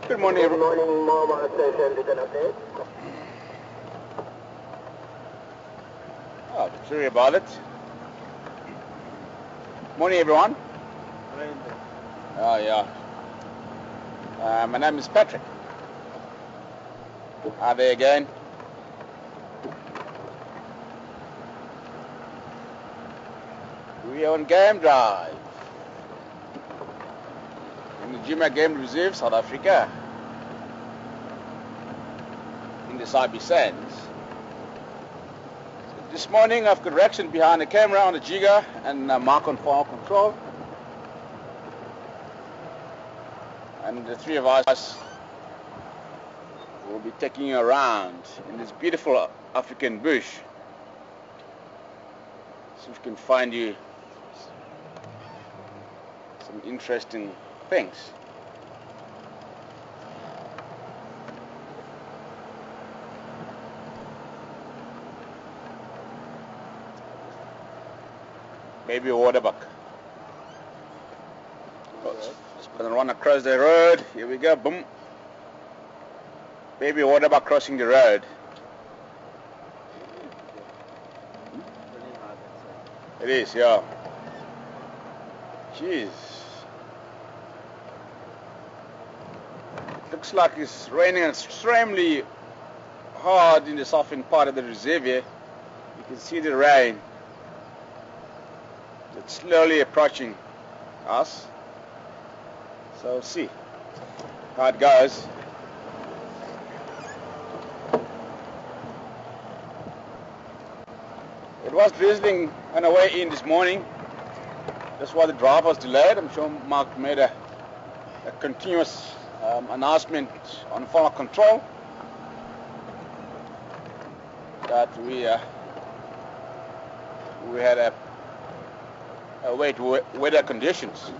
Good morning, Good morning, Mobile Station, we can update. Oh, sorry about it. Morning, everyone. Oh, yeah. My name is Patrick. Are they again? We are on game drive in the Juma Game Reserve, South Africa, in the Sabi Sands. This morning I've got Rex behind the camera on the Giga and Mark on file control. And the three of us will be taking you around in this beautiful African bush. See if we can find you some interesting things. Maybe a waterbuck. Just gonna run across the road. Here we go. Boom. Maybe a waterbuck crossing the road. It is, yeah. Jeez. It looks like it's raining extremely hard in the southern part of the reserve here. You can see the rain. It's slowly approaching us. So see how it goes. It was drizzling on the way in this morning. That's why the drive was delayed. I'm sure Mark made a continuous announcement on fire control that we had a wet weather conditions.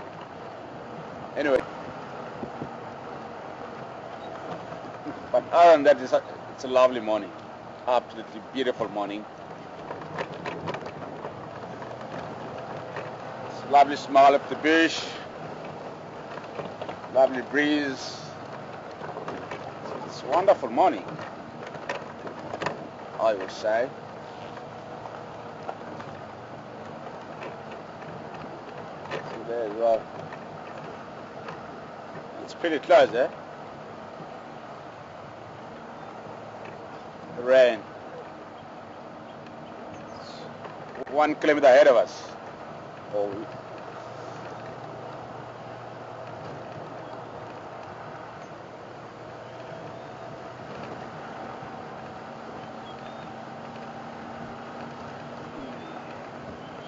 Anyway, but other than that, it's a lovely morning. Absolutely beautiful morning. It's a lovely smile up the bush. Lovely breeze. It's a wonderful morning, I would say. See there as well. It's pretty close, eh? The rain. It's 1 kilometer ahead of us. Oh.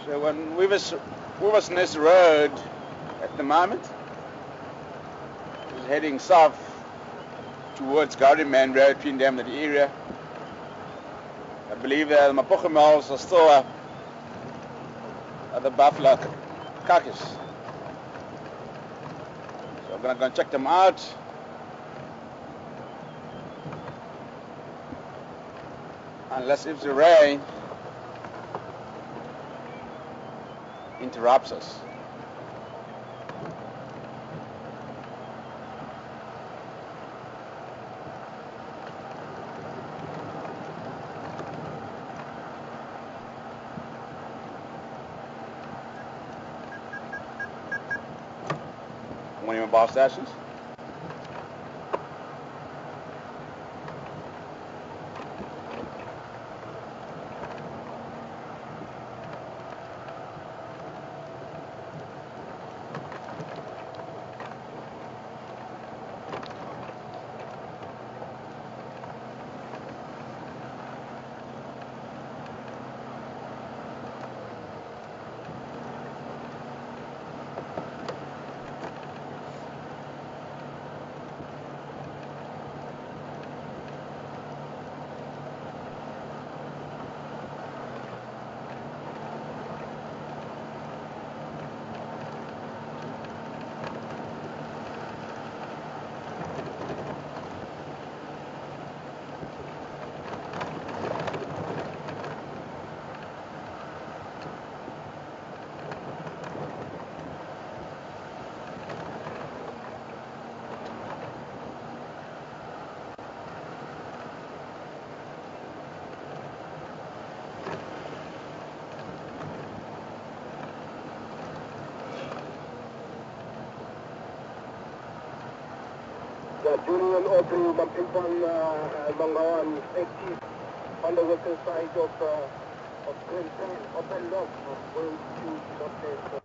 So when we was Ness Road at the moment, is heading south towards Gardyman Road, between them that area. I believe the Mapoche Malls are still at the buffalo carcass. So I'm gonna go and check them out. Unless if the rain interrupts us. One of your bar stations. Julian Audrey, Mampimpan, Mangawan, 80, on the western side of Green Plain, open lock, going to the place.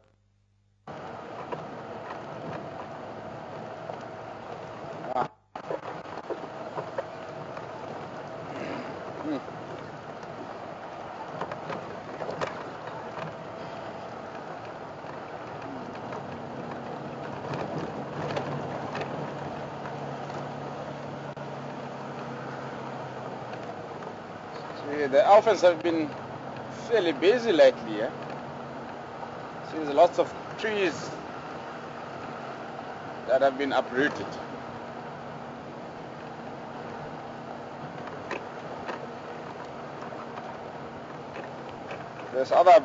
The elephants have been fairly busy lately, yeah? See, there's lots of trees that have been uprooted. There's other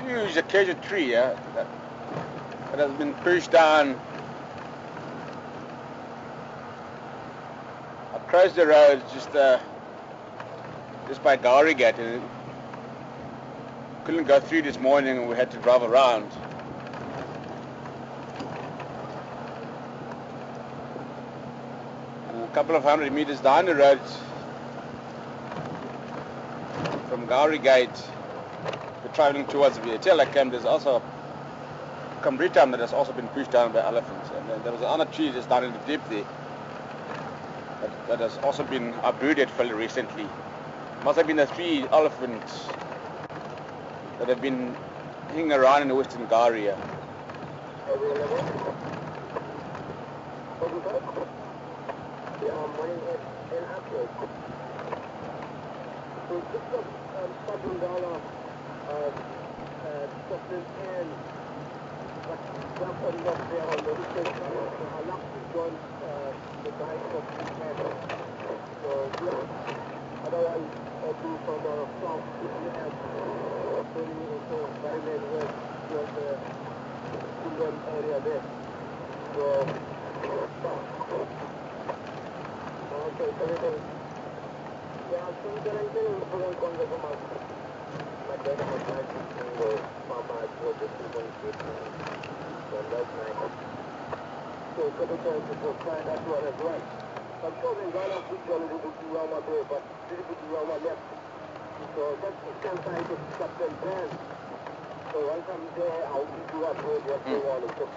huge acacia tree, yeah, that has been pushed down across the road just by Gowrie Gate, and couldn't go through this morning and we had to drive around. And a couple of 100 meters down the road from Gowrie Gate, we're traveling towards Vietela camp. There's also Cambritam that has also been pushed down by elephants, and then there was another tree just down in the dip there that has also been uprooted fairly recently. Must have been the 3 elephants that have been hanging around in the Western Gowrie. Yeah, morning in April. So just stopping down Scotland and jump on up there on the weekend. I love to join the guys of the camp. So yeah, otherwise I'll be from south to the end. So Maryland West was the England area there. So okay, so yeah, I'm still going to put on contact with my dad and my dad and Papa at work with 2.8 so last night. So got a chance to try that one as well. I'm sure they're going to put you a little bit around my door, but a little bit around my left. So that's the same time to Captain Brand. So once I'm there, I'll give you up road what they want to put.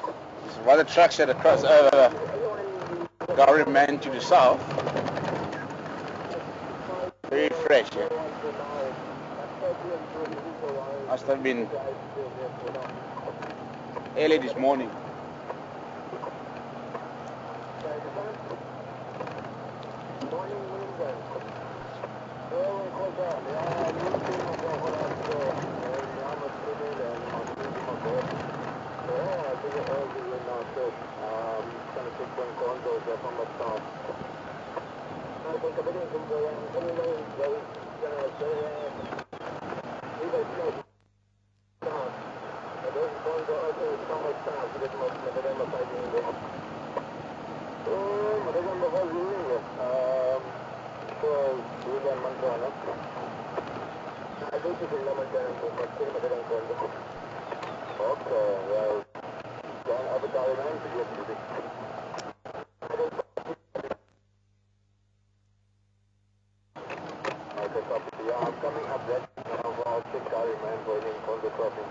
There's one of the trucks that cross over Gowrie Main to the south. Very fresh, yeah. Must have been early this morning. I'm coming up that I'll take Gowrie man going in Congo crossing.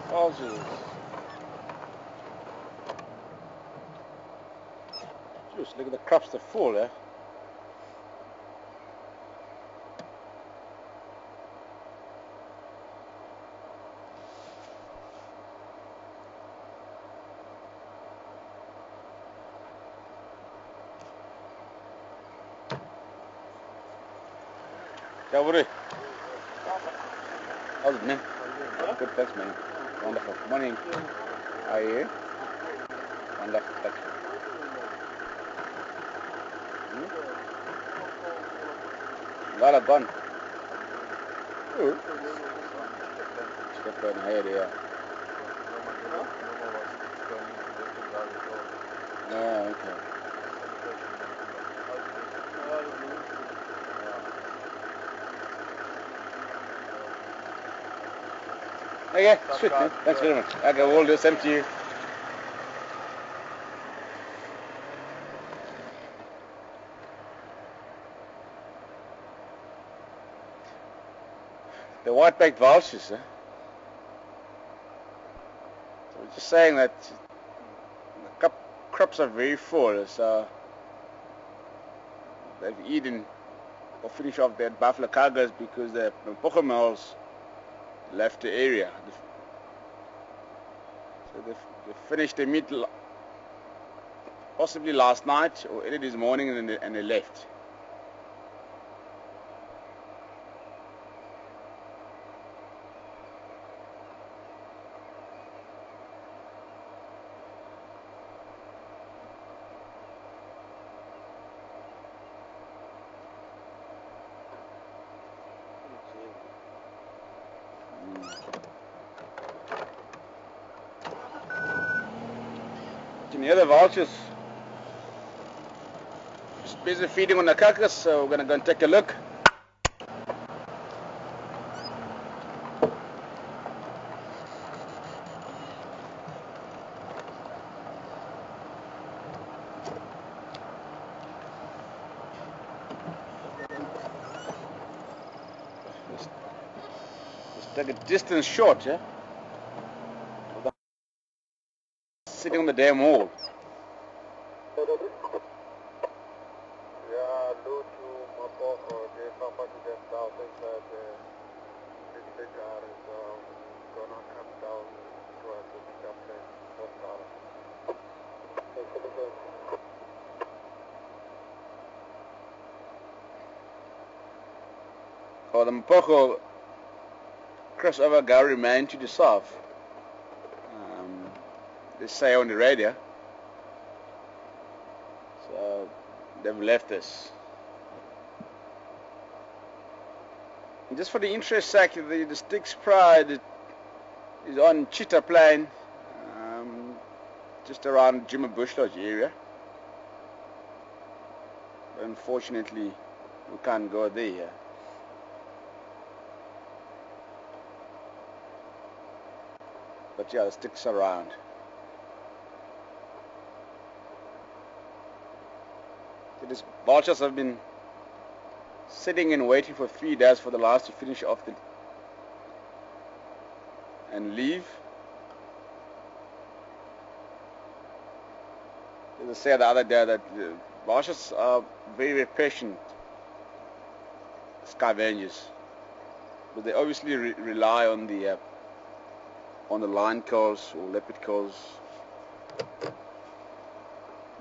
Vultures. Just look at the crops that fall, eh? Yeah, buddy. How's it, man? Good, thanks, man. Wonderful. Morning. How are you? Wonderful, thanks. A lot of gun. Ooh. Step on ahead, yeah. Ah, okay. Okay, sweet, man. Thanks very much. Okay, we'll do the same to you. The white-backed vultures, huh? So we're just saying that the crops are very full, so they've eaten or finished off their buffalo cargoes because the Pokémons left the area. So they finished their meat possibly last night or early this morning, and they left. You can hear the vultures just busy feeding on the carcass, so we're going to go and take a look. Just take a distance shot, yeah? Sitting on the damn wall. Oh, the Mpoko cross over Gowrie Main to the south. They say on the radio. So they've left us. And just for the interest sake, the Styx Pride is on Cheetah Plain, just around Jimmy Bush Lodge area. But unfortunately, we can't go there. But yeah, the Styx around. So these vultures have been sitting and waiting for 3 days for the last to finish off and leave. As I said the other day, that vultures are very, very patient scavengers, but they obviously rely on the lion kills or leopard kills,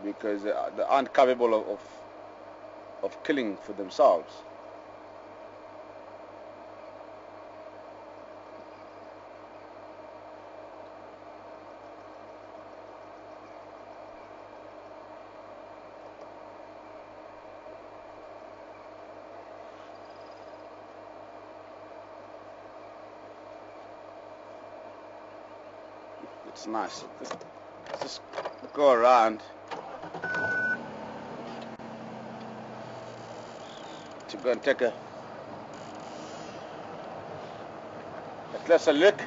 because they aren't capable of killing for themselves. It's nice. Let's just go around to go and take a closer look.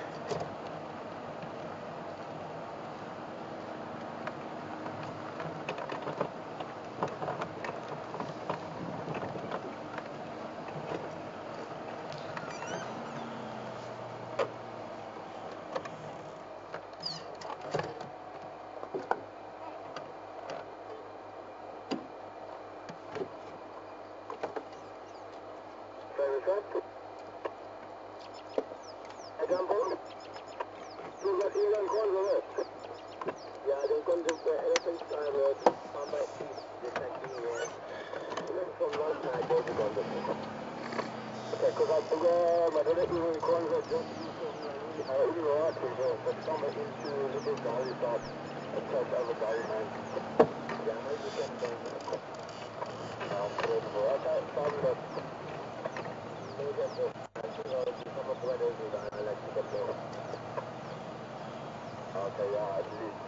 Okay, yeah, at least.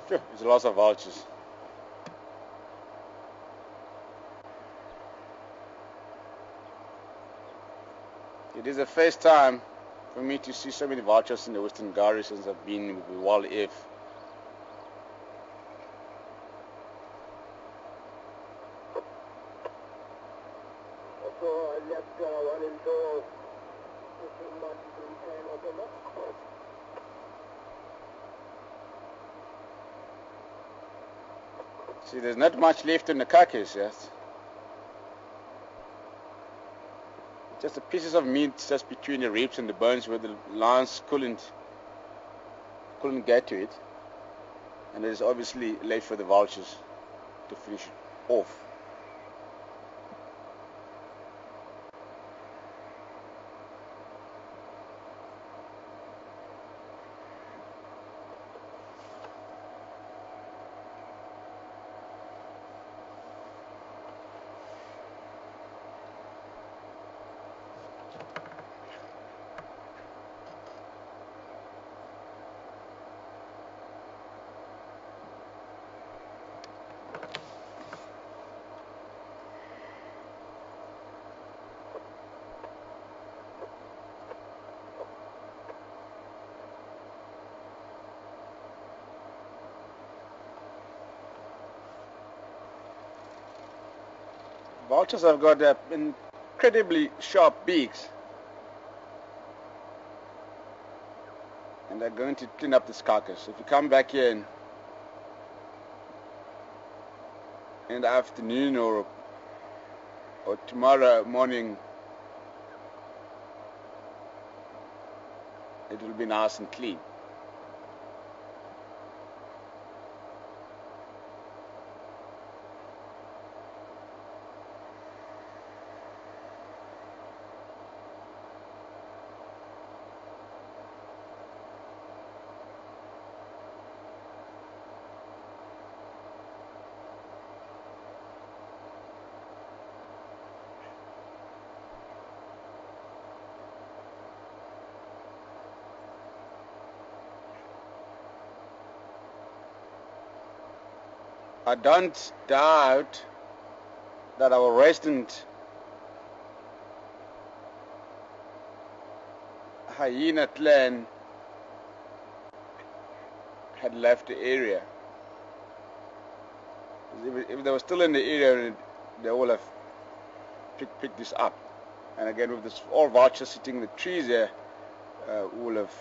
Phew, it's a loss of vultures. It is the first time for me to see so many vultures in the Western Gari since I've been with Wild F. So I left one indoor 15 months in 10 whatever. See, there's not much left in the carcass, yes. Just the pieces of meat just between the ribs and the bones where the lions couldn't get to it. And it is obviously left for the vultures to finish it off. Vultures have got incredibly sharp beaks, and they're going to clean up this carcass. If you come back here in the afternoon or tomorrow morning, it will be nice and clean. I don't doubt that our resident hyena clan had left the area. If they were still in the area, they would have picked this up. And again, with this all vultures sitting in the trees there, would have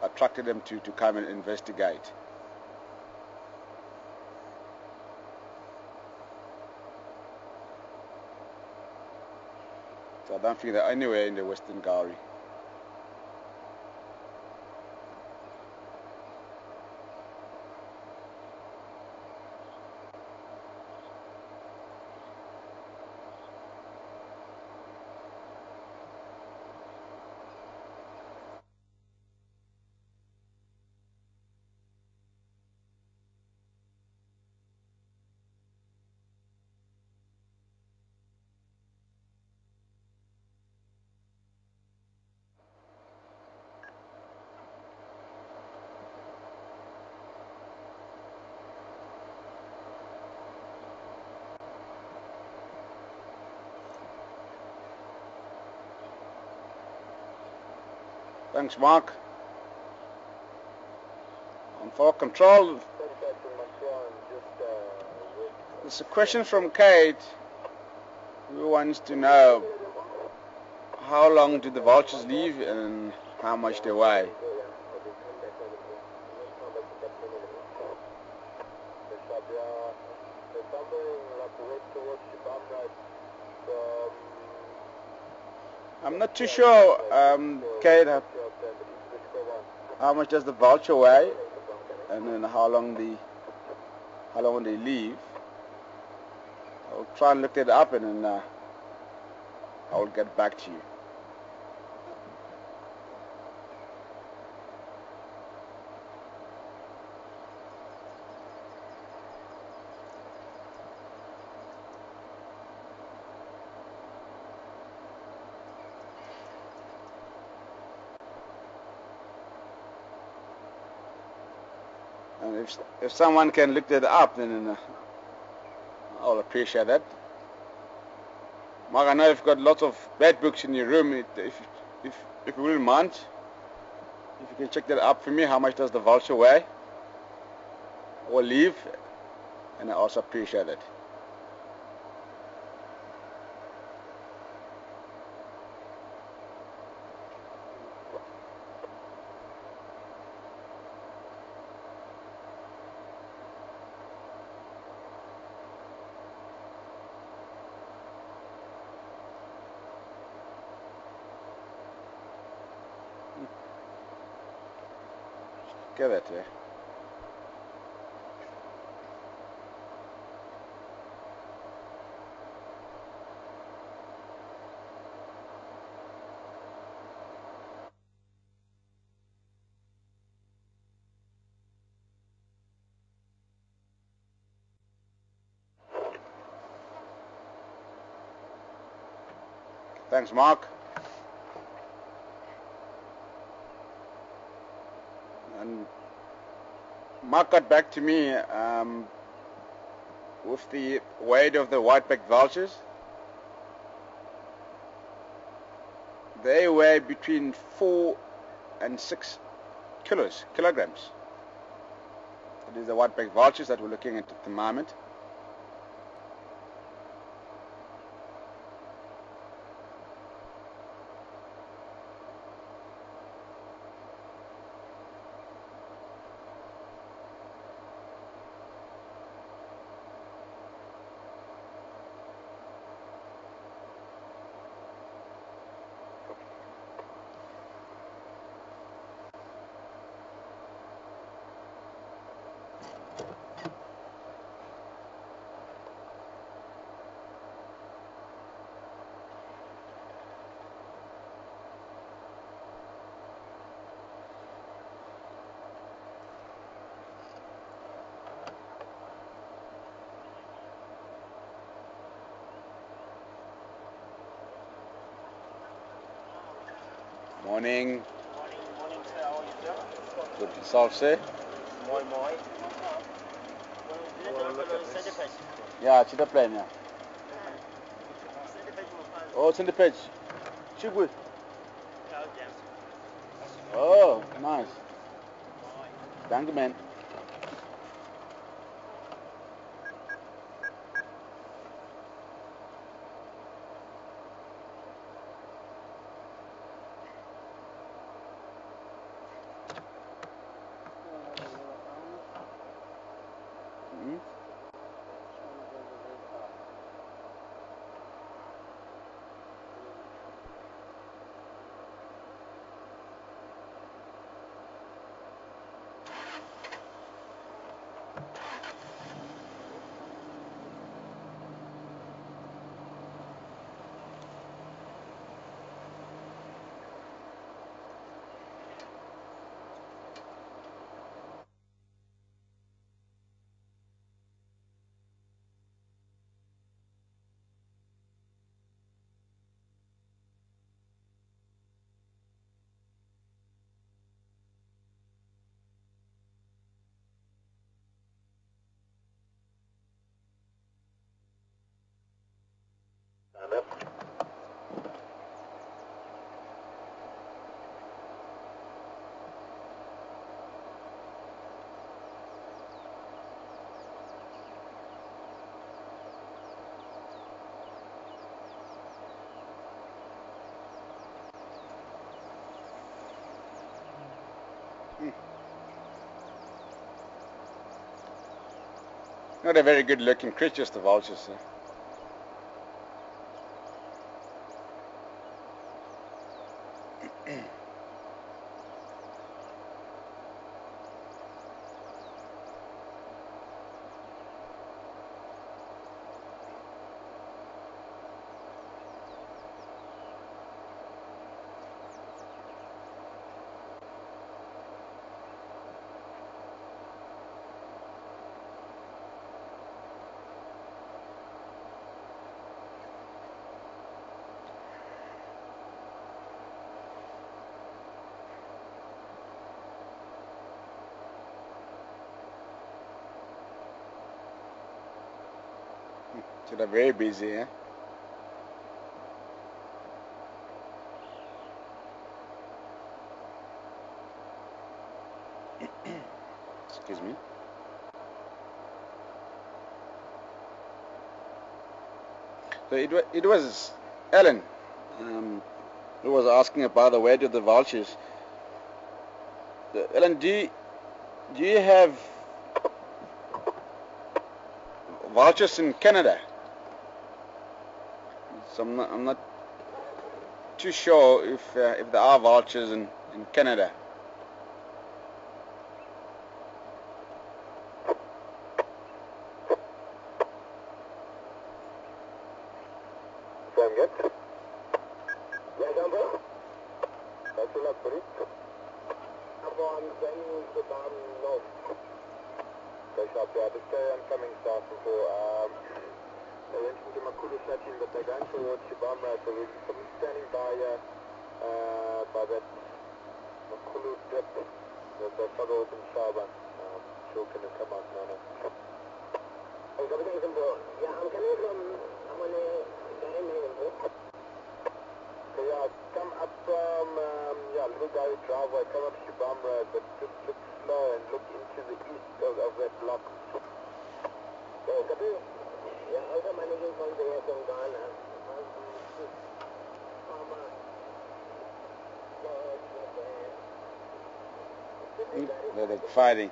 attracted them to come and investigate. So I don't think they're anywhere in the Western Gari. Thanks, Mark. On for control. There's a question from Kate who wants to know how long do the vultures live and how much they weigh. I'm not too sure, Kate, how much does the vulture weigh, and then how long they live. I'll try and look that up, and then I'll get back to you. And if someone can look that up, then I'll appreciate that. Mark, I know you've got lots of bad books in your room. If you wouldn't mind, if you can check that up for me, how much does the Vulture weigh or leave? And I also appreciate it. Get it, yeah. Thanks, Mark. And Mark got back to me with the weight of the white-backed vultures. They weigh between 4 and 6 kilograms. It is the white-backed vultures that we're looking at the moment. Morning. Morning, sir. How are you, sir? Good yourself, sir? Moi. Yeah, it's in the plane, yeah. Oh, it's in the page. Chigwe. Oh, nice. Thank you, man. Not a very good looking creatures, the vultures, sir. So they're very busy, eh? Excuse me. So it was Ellen who was asking about the weight of the vultures. Ellen, do you have vultures in Canada? So I'm not too sure if there are vultures in Canada. Sound good? Yeah, Jumbo? That's enough, buddy. Jumbo, I'm sending the bomb north. Okay, shop, yeah, just carry on coming south before, they went into Makulu setting, but they're going towards Shibamra, so we're standing by that Makulu dip, the suburb in Shaba. Sure, can come out now? I'm coming in from Bro. Yeah, I'm coming from, I'm on a game in Bro. So yeah, come up from, Little Gary driveway, come up Shibamra, but just look slow and look into the east of that block. Yeah, copy. Yeah, also managing from there from Ghana. They're fighting.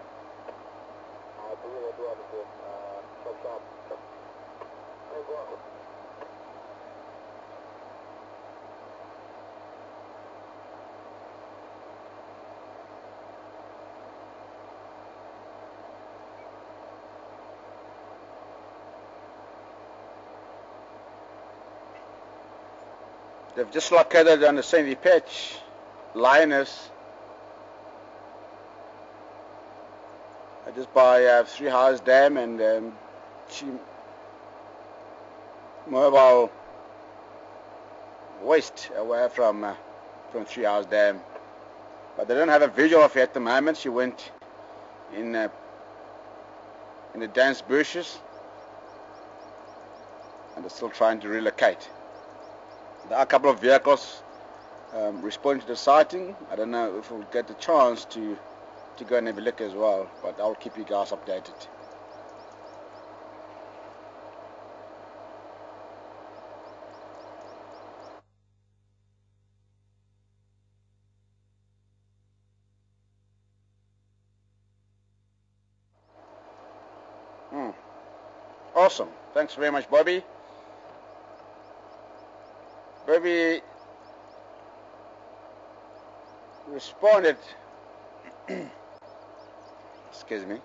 They've just located on the sandy patch lioness just by Three House Dam and mobile waste away from Three House Dam. But they don't have a visual of her at the moment. She went in the dense bushes and they're still trying to relocate. There are a couple of vehicles responding to the sighting. I don't know if we'll get the chance to go and have a look as well, but I'll keep you guys updated. Awesome. Thanks very much, Bobby. Bobby responded excuse me,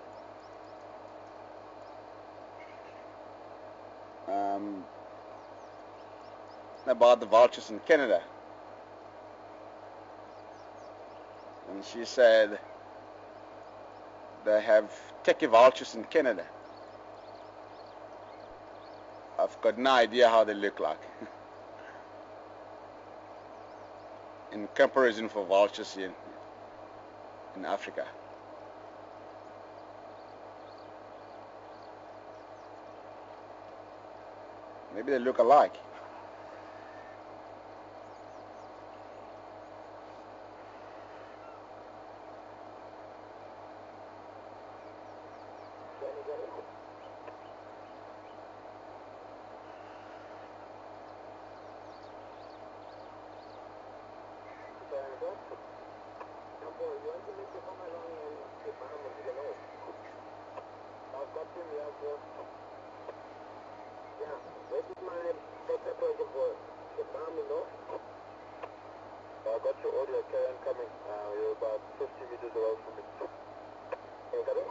about the vultures in Canada, and she said they have techie vultures in Canada. I've got no idea how they look like in comparison for vultures in Africa. Maybe they look alike. I got your audio, Karen, coming. You're about 50 meters away from me. Can you come in?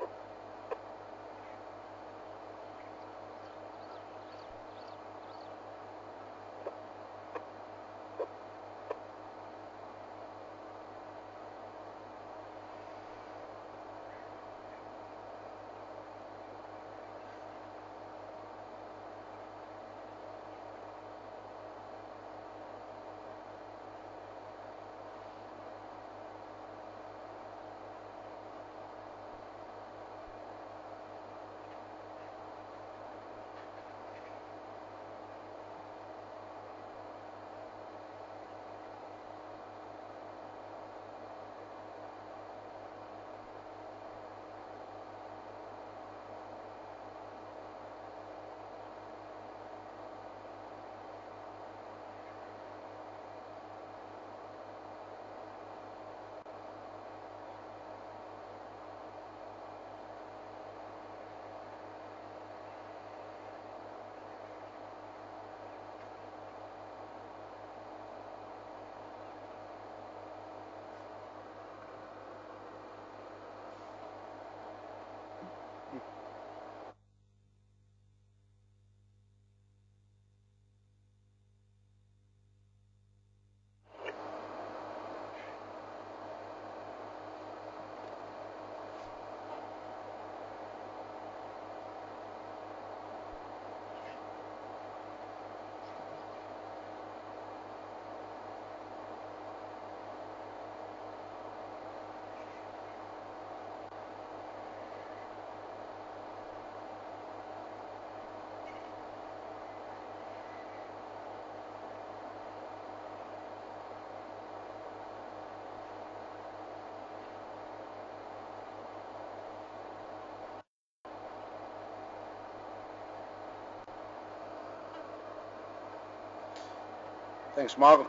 Thanks, Mark.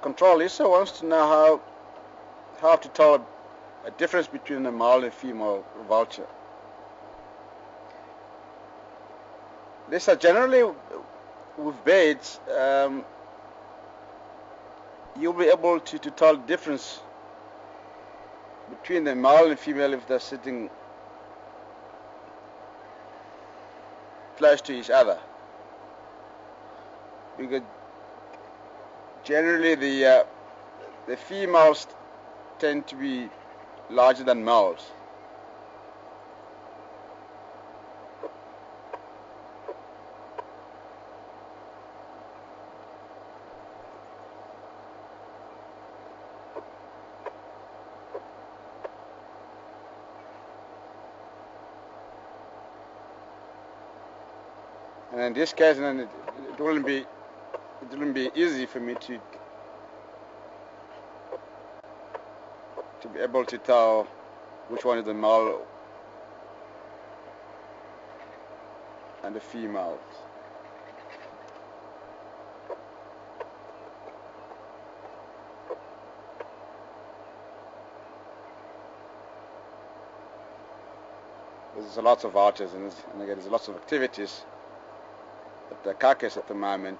Control Lisa wants to know how to tell a difference between a male and female vulture. Lisa, generally with birds, you'll be able to tell the difference between the male and female if they're sitting close to each other. Because generally the females tend to be larger than males. And in this case, then it wouldn't be easy for me to be able to tell which one is the male and the female. There's lots of vultures and again there's lots of activities at the carcass at the moment.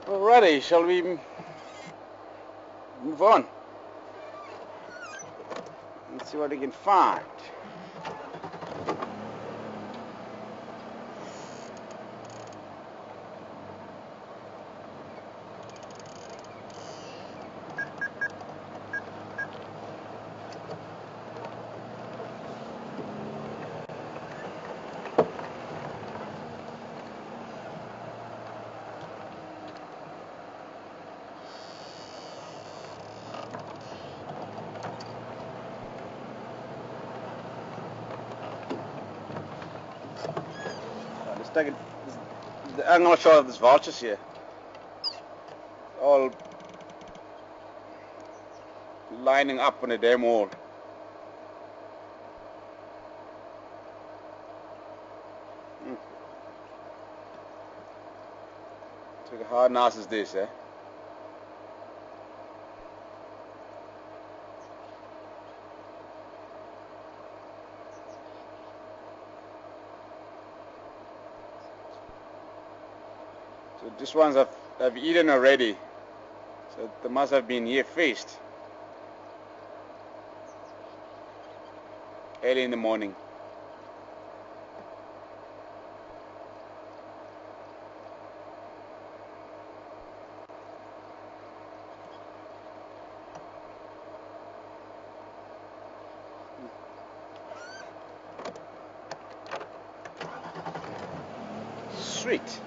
Alrighty, shall we move on? Let's see what we can find. Let's take it. The angle shot of this vultures here. All lining up on a dam wall. So how nice is this, eh? So these ones have eaten already. So they must have been here feast early in the morning. street.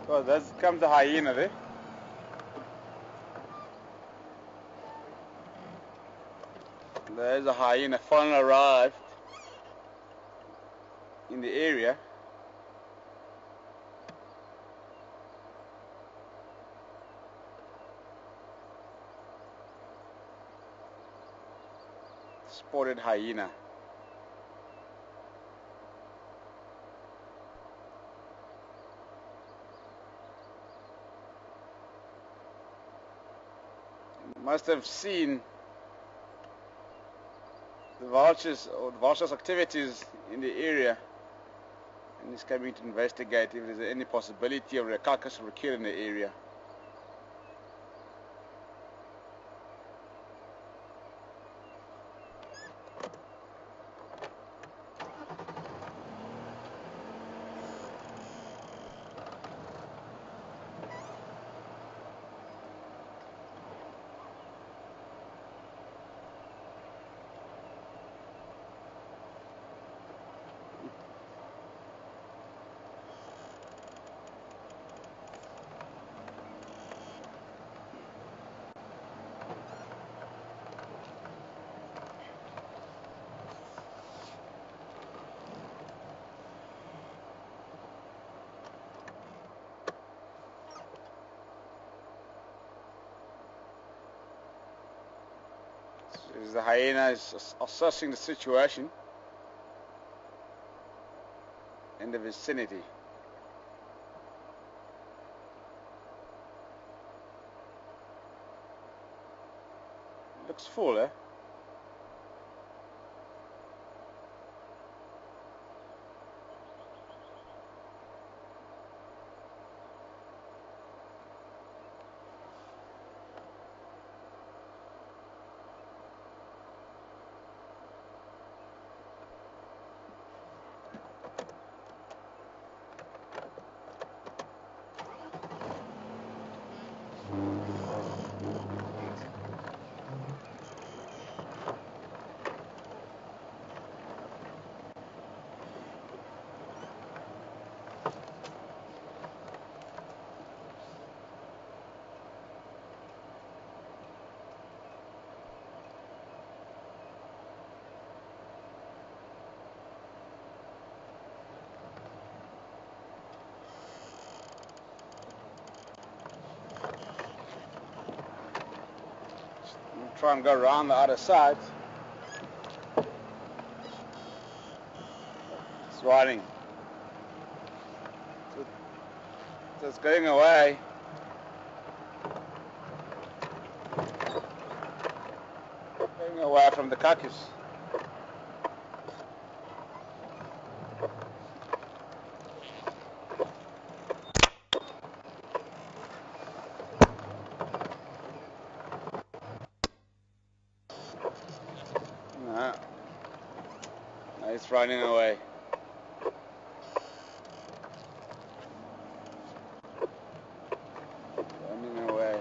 So there comes the hyena there. There's a hyena finally arrived in the area. Spotted hyena. Must have seen the vultures or the vultures activities in the area and is coming to investigate if there's any possibility of a carcass of a kill in the area. As the hyena is assessing the situation in the vicinity. Looks full, eh? Try and go around the other side. It's riding. So it's going away. Going away from the carcass. No. No, it's running away. Running away.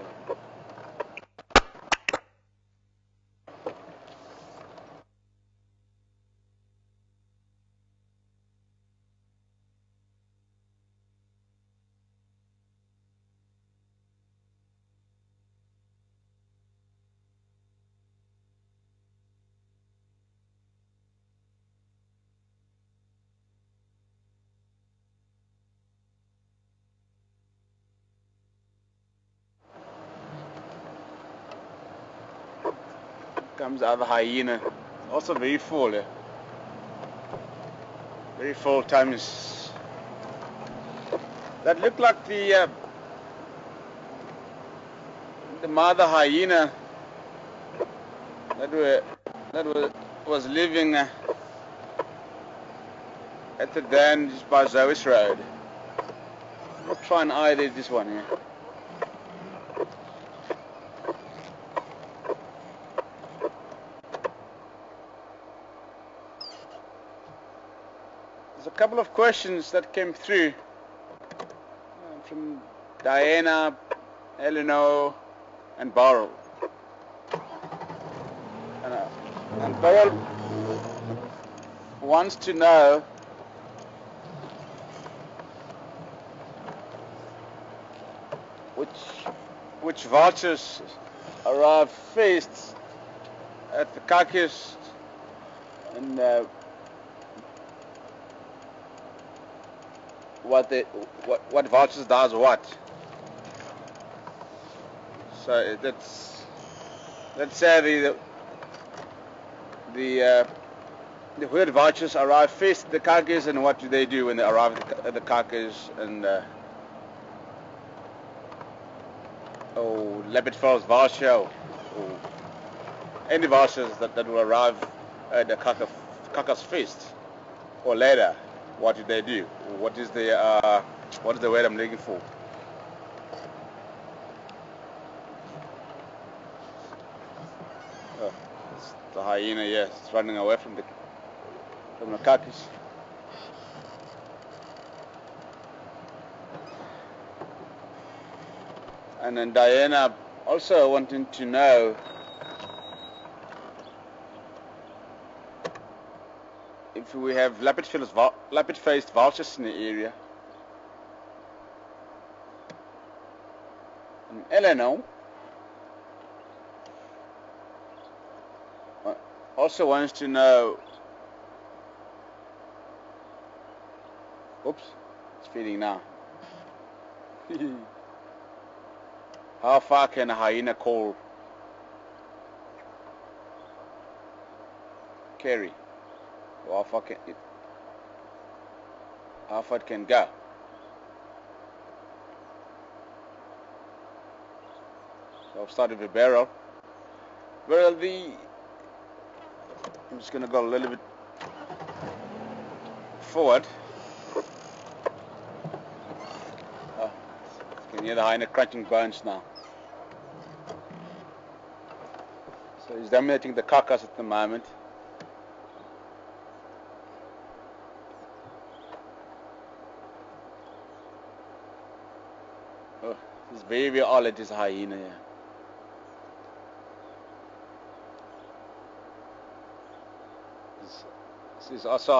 comes the other hyena. Also very full. Very full tummies. That looked like the mother hyena that was living at the dam just by Zoe's Road. I'll try and eye this one here. There's a couple of questions that came through from Diana, Eleanor, and Beryl. And Beryl wants to know which vultures arrived first at the carcass, and what vultures does what. So let's say the hooded vultures arrive first at the carcass, and what do they do when they arrive at the carcass? And leopard-felled vulture, or any vultures that will arrive at the carcass first or later, what do they do? What is the word I'm looking for? Oh, it's the hyena. Yes, it's running away from the carcass. And then Diana also wanting to know if we have leopard-faced vultures in the area. And Eleanor also wants to know. Oops, it's feeding now. How far can a hyena call carry? Or how far it can go? So I'll start with Beryl. Beryl, I'm just going to go a little bit forward. Oh, you can hear the hyena crunching bones now. So he's dominating the carcass at the moment. Oh, this baby alert is a hyena here. He's also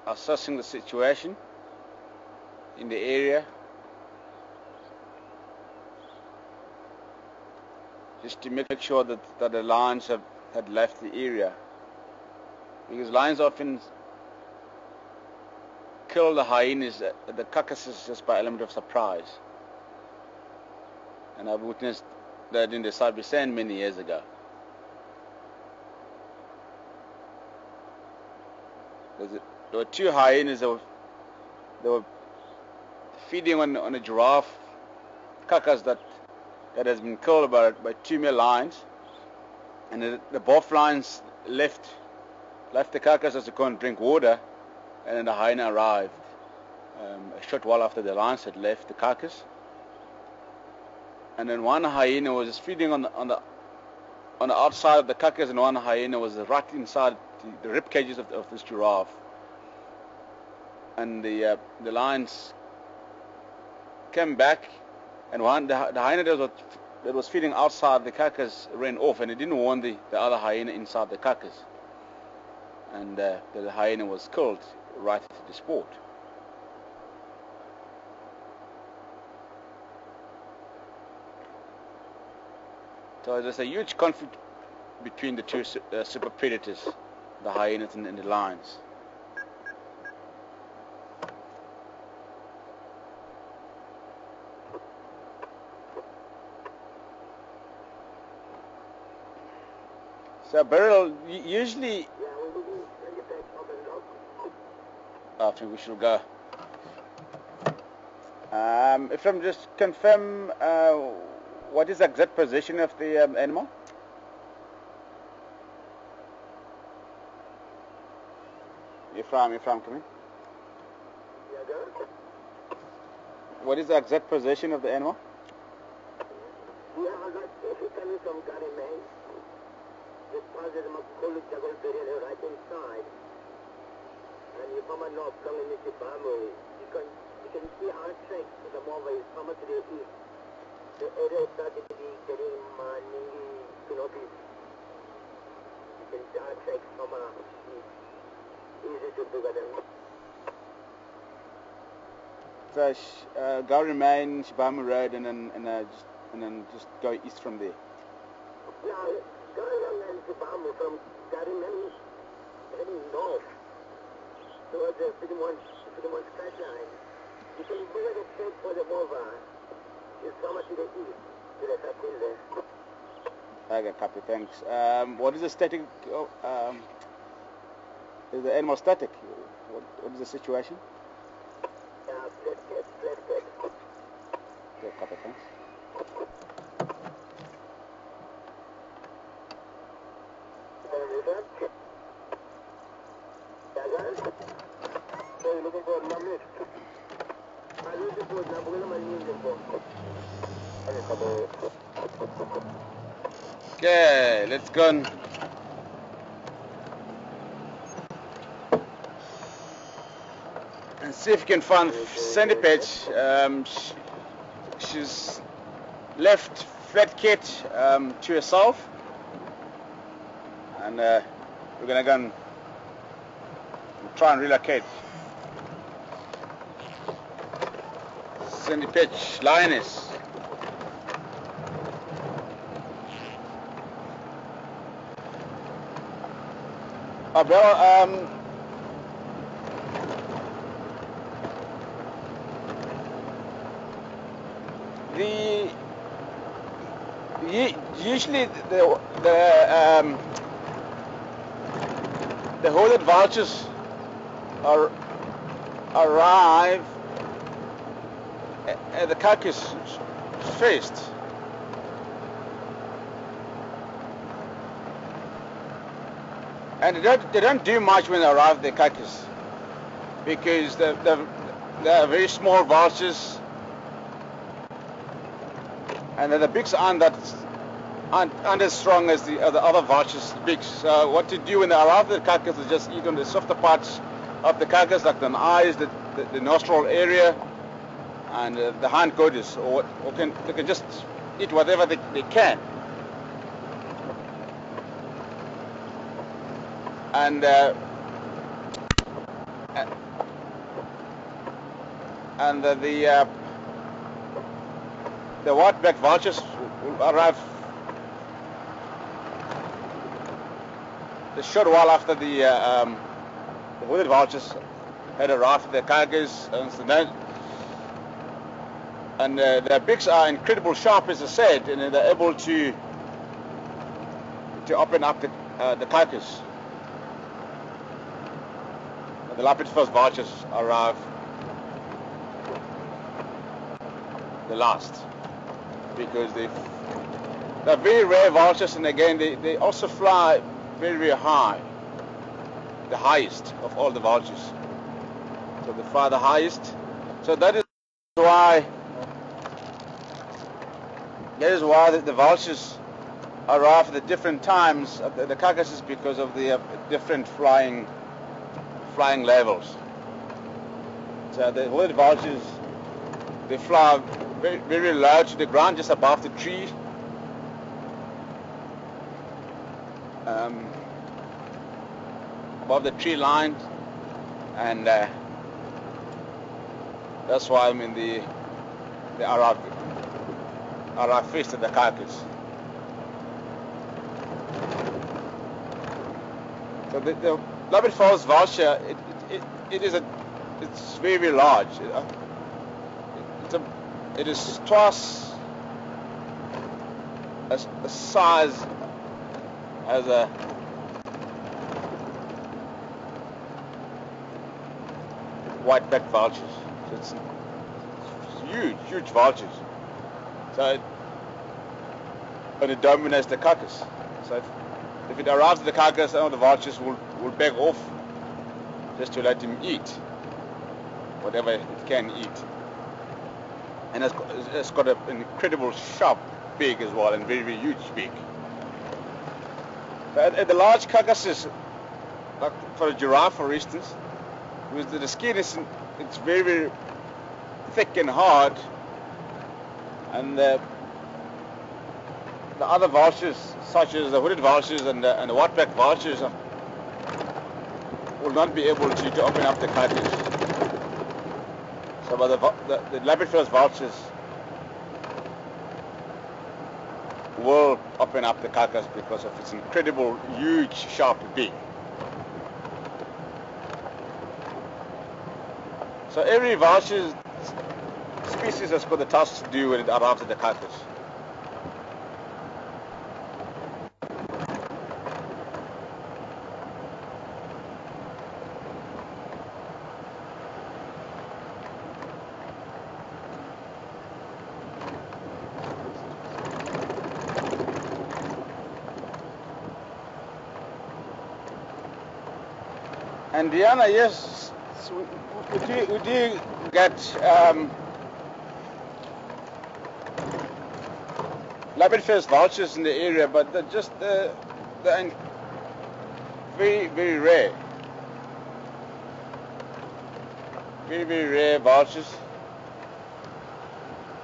assessing the situation in the area, just to make sure that the lions had left the area, because lions often kill the hyenas at the carcasses just by element of surprise, and I've witnessed that in the Sabi Sand many years ago. There were two hyenas that were feeding on a giraffe carcass that has been killed by two male lions, and the both lions left the carcass as to go and drink water, and then the hyena arrived a short while after the lions had left the carcass. And then one hyena was just feeding on the outside of the carcass, and one hyena was right inside the rib cages of this giraffe. And the lions came back, and the hyena that was feeding outside the carcass ran off, and it didn't warn the other hyena inside the carcass. And the hyena was killed right at the spot. So there's a huge conflict between the two super predators, the hyenas and the lions. So Beryl, usually, Yeah, we will bring it back on the log. I think we should go. If I'm just confirm, what is the exact position of the animal? If I'm coming. Yeah, go. What is the exact position of the animal? Yeah, I got if you're coming from Gary Main, just pass it Makulu Jagol Period right inside. And you come along in the Bamu, you can see our tracks to the move is how much they eat. The area started to be getting Ningi Pinopis. You can see our tracks from easy to do that. So Gary Main, Shibamu Road, and then just go east from there. Yeah, going along the Bamu from Gary Main heading north towards the Fidimon straight line. You can look at the track for the mover. It's how much they eat to the circle there. Okay, copy, thanks. What is the static? Is the animal static? What is the situation? Yeah, flat cat. Okay, copy, thanks. So you're looking for a number? I'm looking for a number. What am I using for? Okay, let's go and see if we can find Sandy Patch. She's left Flat Cat to herself, and we're gonna go and try and relocate. Sandy Patch, lioness. Oh, bro, usually the hooded vultures arrive at the carcass first. And they don't do much when they arrive at the carcass, because they're very small vultures, and the bigs aren't as strong as the other vultures' bigs. So what to do when they arrive at the carcass is just eat on the softer parts of the carcass, like the eyes, the nostril area, and the hind quarters, or they can just eat whatever they can. And the white-backed vultures will arrive a short while after the hooded vultures had arrived at the carcass, and their beaks are incredibly sharp, as I said, and they're able to open up the carcass. The Lapidus vultures arrive the last, because they're very rare vultures, and again they also fly very, very high, the highest of all the vultures. So they fly the highest. So that is why the vultures arrive at the different times of the carcasses, because of the different flying levels. So the hooded vultures, they fly very, very low to the ground, just above the tree. Above the tree line, and that's why they arrive first at the carcass. So the Lapidus vulture, it's very, very large. It is twice the size has a white-backed vultures. So it's huge vultures. So it dominates the carcass. So if it arrives at the carcass, some of the vultures will back off just to let him eat whatever it can eat. And it's got an incredible sharp beak as well, and very huge beak. So at the large carcasses, like for a giraffe for instance, with the skin it's very thick and hard, and the other vultures, such as the hooded vultures and the white-backed vultures, will not be able to open up the carcass. So but the leopard-faced vultures will open up the carcass because of its incredible, huge, sharp beak. So every vulture species has got the task to do when it arrives at the carcass. And Diana, yes, we do get leopard-faced vultures in the area, but they're just they're very rare. Very rare vultures.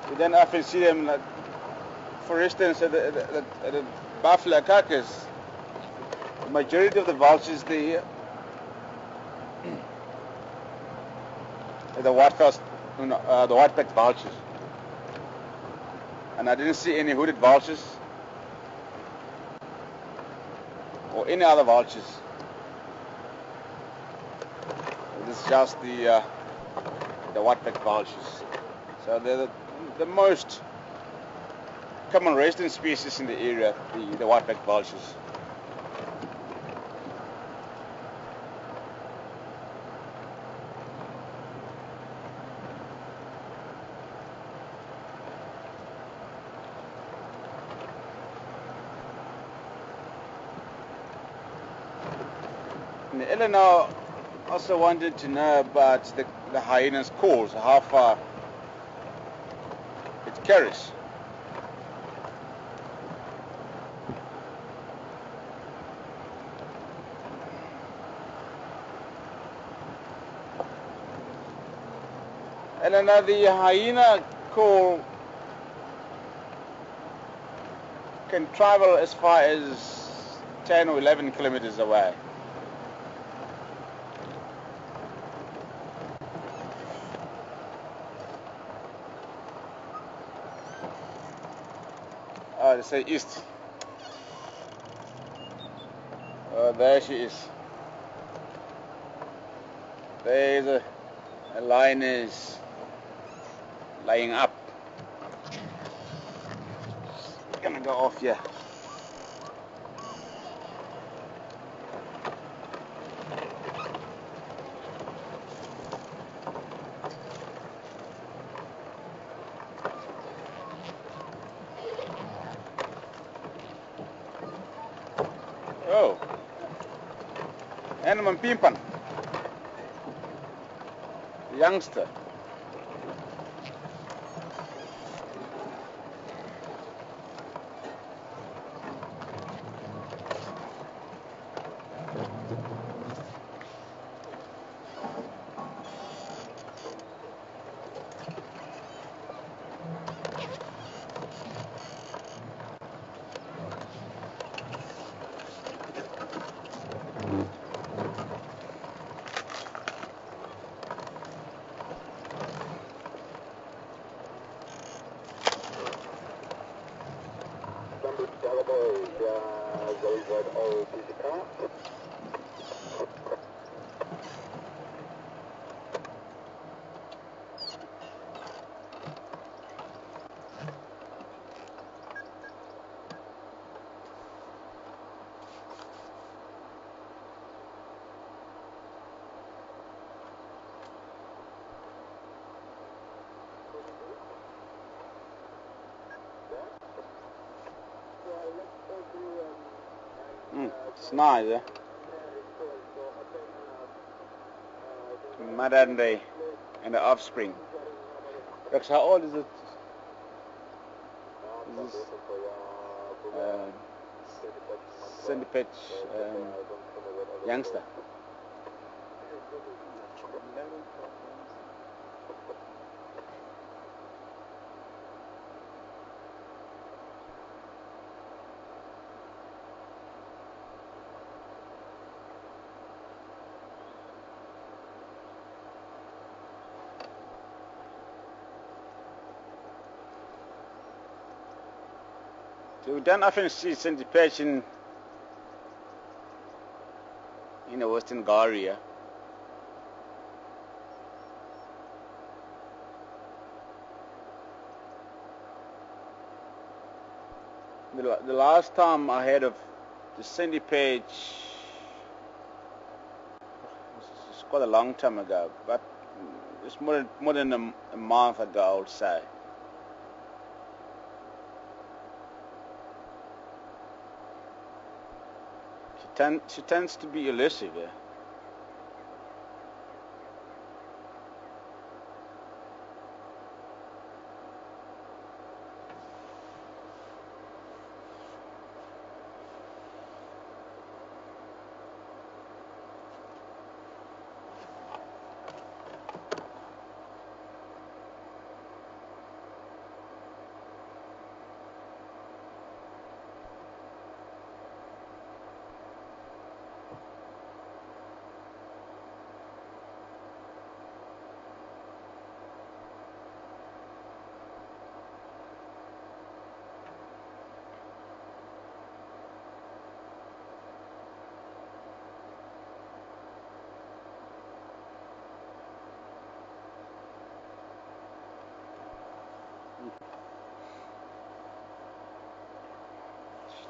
We don't often see them, like, for instance, at the buffalo carcass. The majority of the vultures there the white-backed vultures, and I didn't see any hooded vultures or any other vultures. This is just the white-backed vultures. So they're the most common resident species in the area, the white-backed vultures. Eleanor also wanted to know about the hyena's calls, how far it carries. Eleanor, the hyena call can travel as far as 10 or 11 kilometers away. Oh, they say east. Oh, there she is. There's a lioness laying up. It's gonna go off here. Oh, and Pimpan, youngster. It's nice, eh? Mother and the offspring. Rex, how old is it? Is this centipede youngster? So we don't often see centipedes in the Western Ghana. The last time I heard of the centipede, it's quite a long time ago, but it's more than a month ago, I would say. She tends to be elusive, yeah.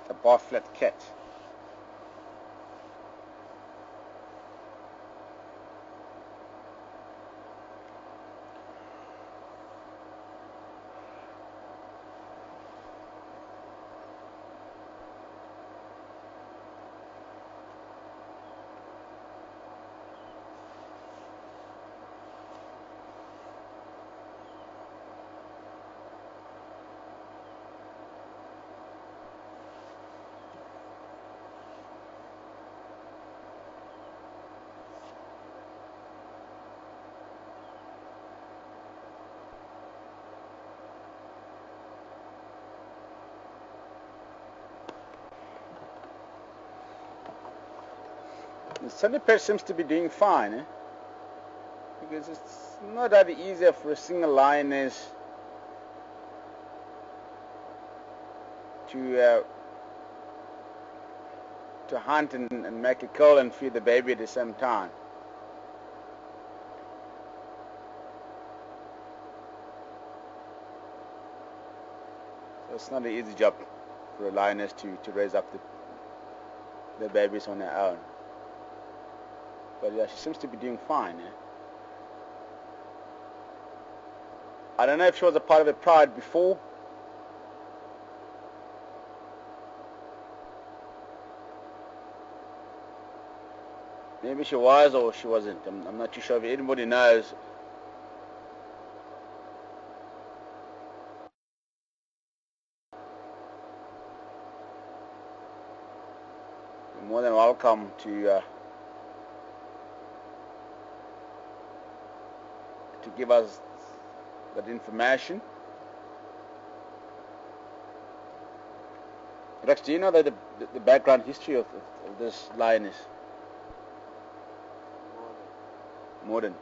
The bar-flat cat. The centipede seems to be doing fine, eh? Because it's not that easy for a single lioness to hunt and make a kill and feed the baby at the same time. So it's not an easy job for a lioness to raise up the babies on her own. But yeah, she seems to be doing fine, eh? I don't know if she was a part of the pride before. Maybe she was or she wasn't. I'm not too sure if anybody knows. You're more than welcome to give us that information. Rex, do you know the background history of this lioness? Modern.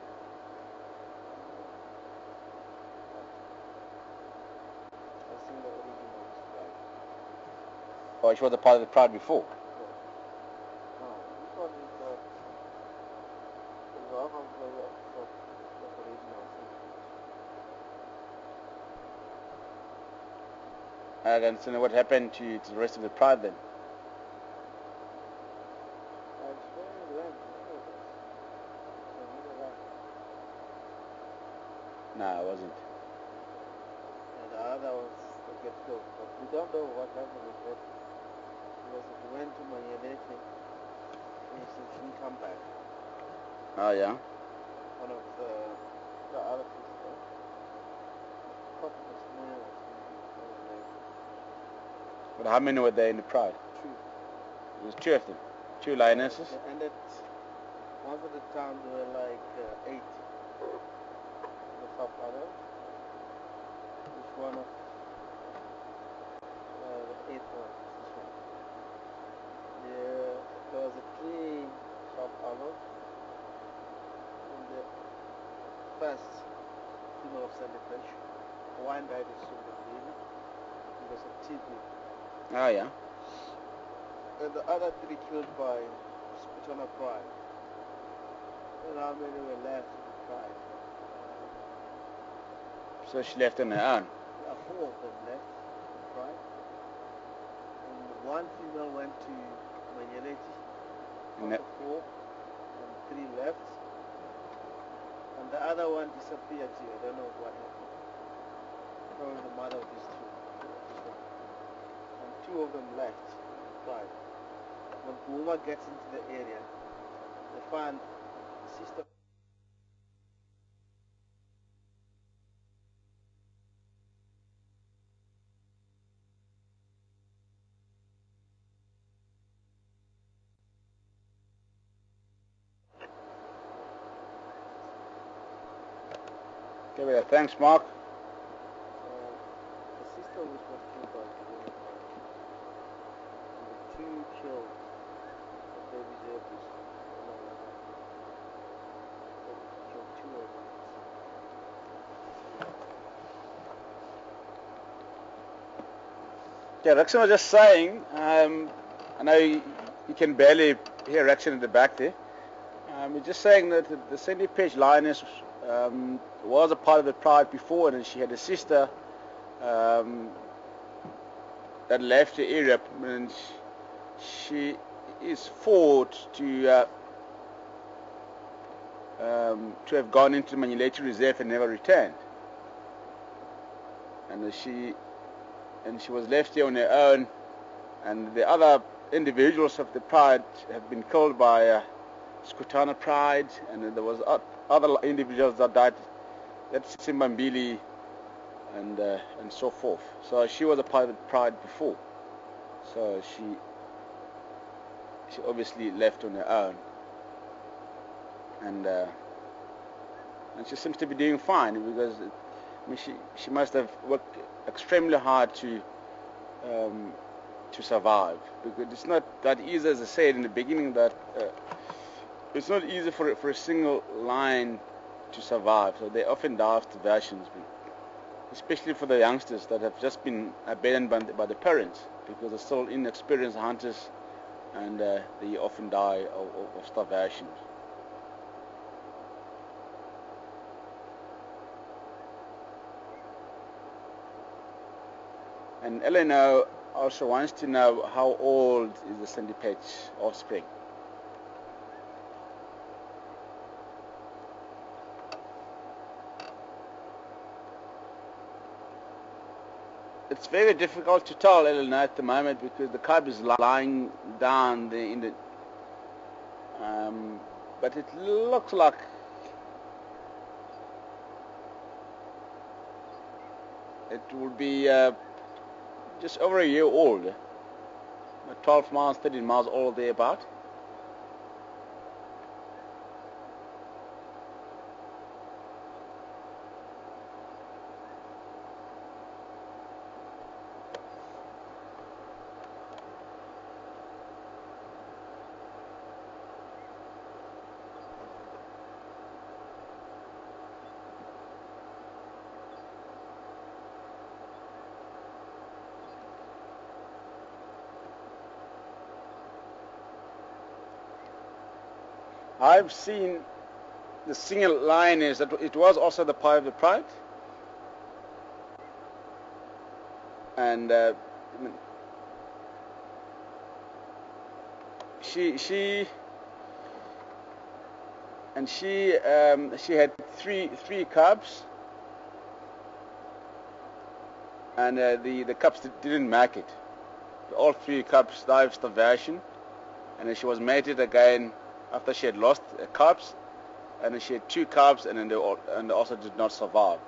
I've seen the original pride. Oh, she was a part of the pride before? No, this one is one of the original I can understand what happened to the rest of the pride then. No, I wasn't. And the other was to get killed, but we don't know what happened with that. was went to Manyanete and she didn't come back. Oh, yeah. One of the other sisters, Copper's name was But how many were there in the pride? two. It was two of them. Two lionesses? And at most of the time there were like 8. The South Island. Which one of the 8th one? This one. There was a tree South Island. And the first female of celebration. One died as soon as baby. Because of TB. Oh, yeah. And the other 3 killed by Spitana Pride. And how many were left in the Pride? So she left on her own? Yeah, 4 of them left in the Pride. And one female went to Manyaneti, out of 4, and 3 left. And the other one disappeared here. I don't know what happened. Probably the mother of these 2. And 2 of them left in the Pride. When Puma gets into the area, they find sister. Okay, well, thanks, Mark. The sister was killed by Puma. And the 2 killed the baby's eldest. Killed 2 of them. Yeah, Rexon was just saying, I know you can barely hear Rexon in the back there. He's just saying that the Sandy Page lioness was a part of the pride before, and she had a sister that left the area, and she is thought to have gone into the Manyaneti Reserve and never returned. And she was left here on her own, and the other individuals of the pride have been killed by Skutana Pride, and there was other individuals that died. That's Simbambili and so forth. So she was a part of the pride before. So she obviously left on her own, and she seems to be doing fine, because she must have worked extremely hard to survive, because it's not that easy, as I said in the beginning, that it's not easy for a single lion to survive. So they often die of starvation, especially for the youngsters that have just been abandoned by the parents, because they're still inexperienced hunters, and they often die of starvation. And Eleanor also wants to know, how old is the Sandy Page offspring? It's very difficult to tell, Eleanor, at the moment, because the cub is lying down there in the but it looks like it will be just over a year old, 12 miles, 13 miles old, thereabout. I've seen the single lioness, that it was also the part of the pride, and she had three cubs, and the cubs didn't make it, all 3 cubs died of starvation, and then she was mated again after she had lost cubs, and then she had 2 cubs, and then they also did not survive.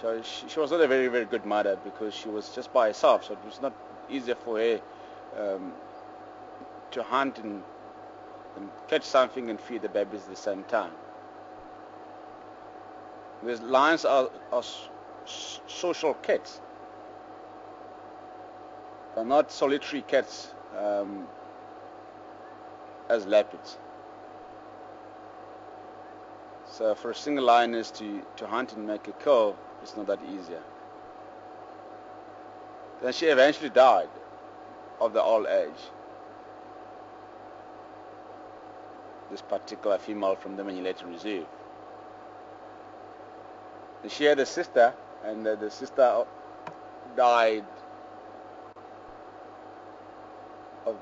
So she was not a very, very good mother, because she was just by herself, so it was not easier for her to hunt and catch something and feed the babies at the same time. Because lions are social cats. They're not solitary cats as leopards. So for a single lioness to hunt and make a kill, it's not that easier. Then she eventually died of the old age. This particular female from the Manulete Reserve. And she had a sister, and the sister died of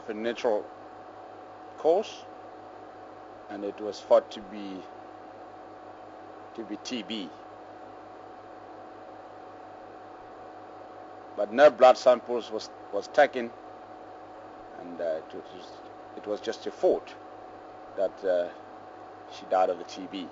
a natural cause, and it was thought to be TB. But no blood samples was taken, and it was just a thought that she died of the TB.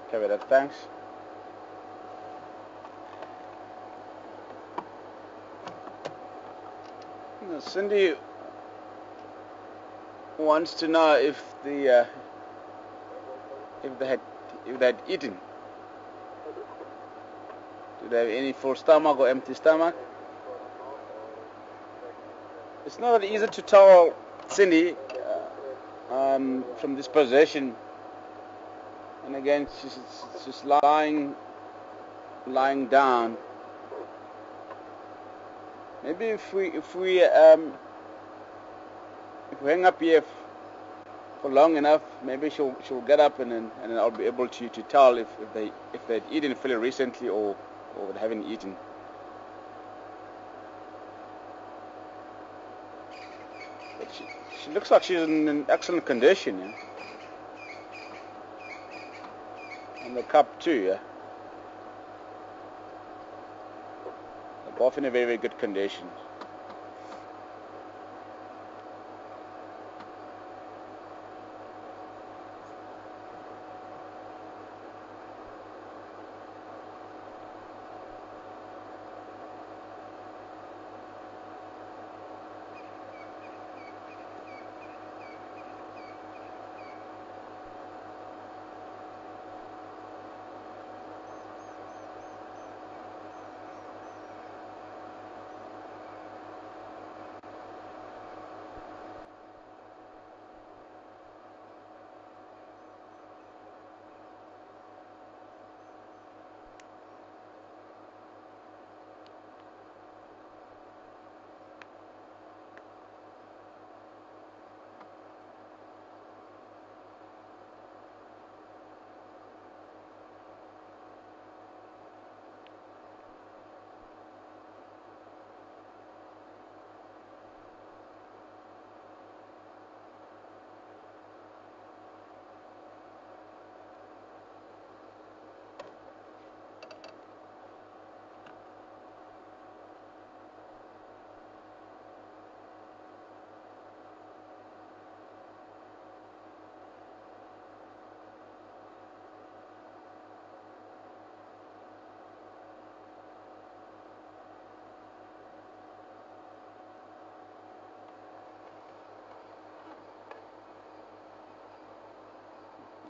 Okay, with that, thanks. Cindy wants to know if they had eaten. Do they have any full stomach or empty stomach? It's not easy to tell, Cindy, from this position. And again, she's lying down. Maybe if we hang up here for long enough, maybe she'll get up, and then I'll be able to tell if they'd eaten fairly recently or they haven't eaten. But she looks like she's in excellent condition, yeah? And the cub too, yeah? They're both in a very, very good condition.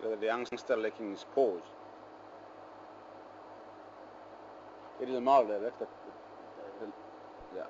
The youngster licking his paws. It is a milder, that's yeah.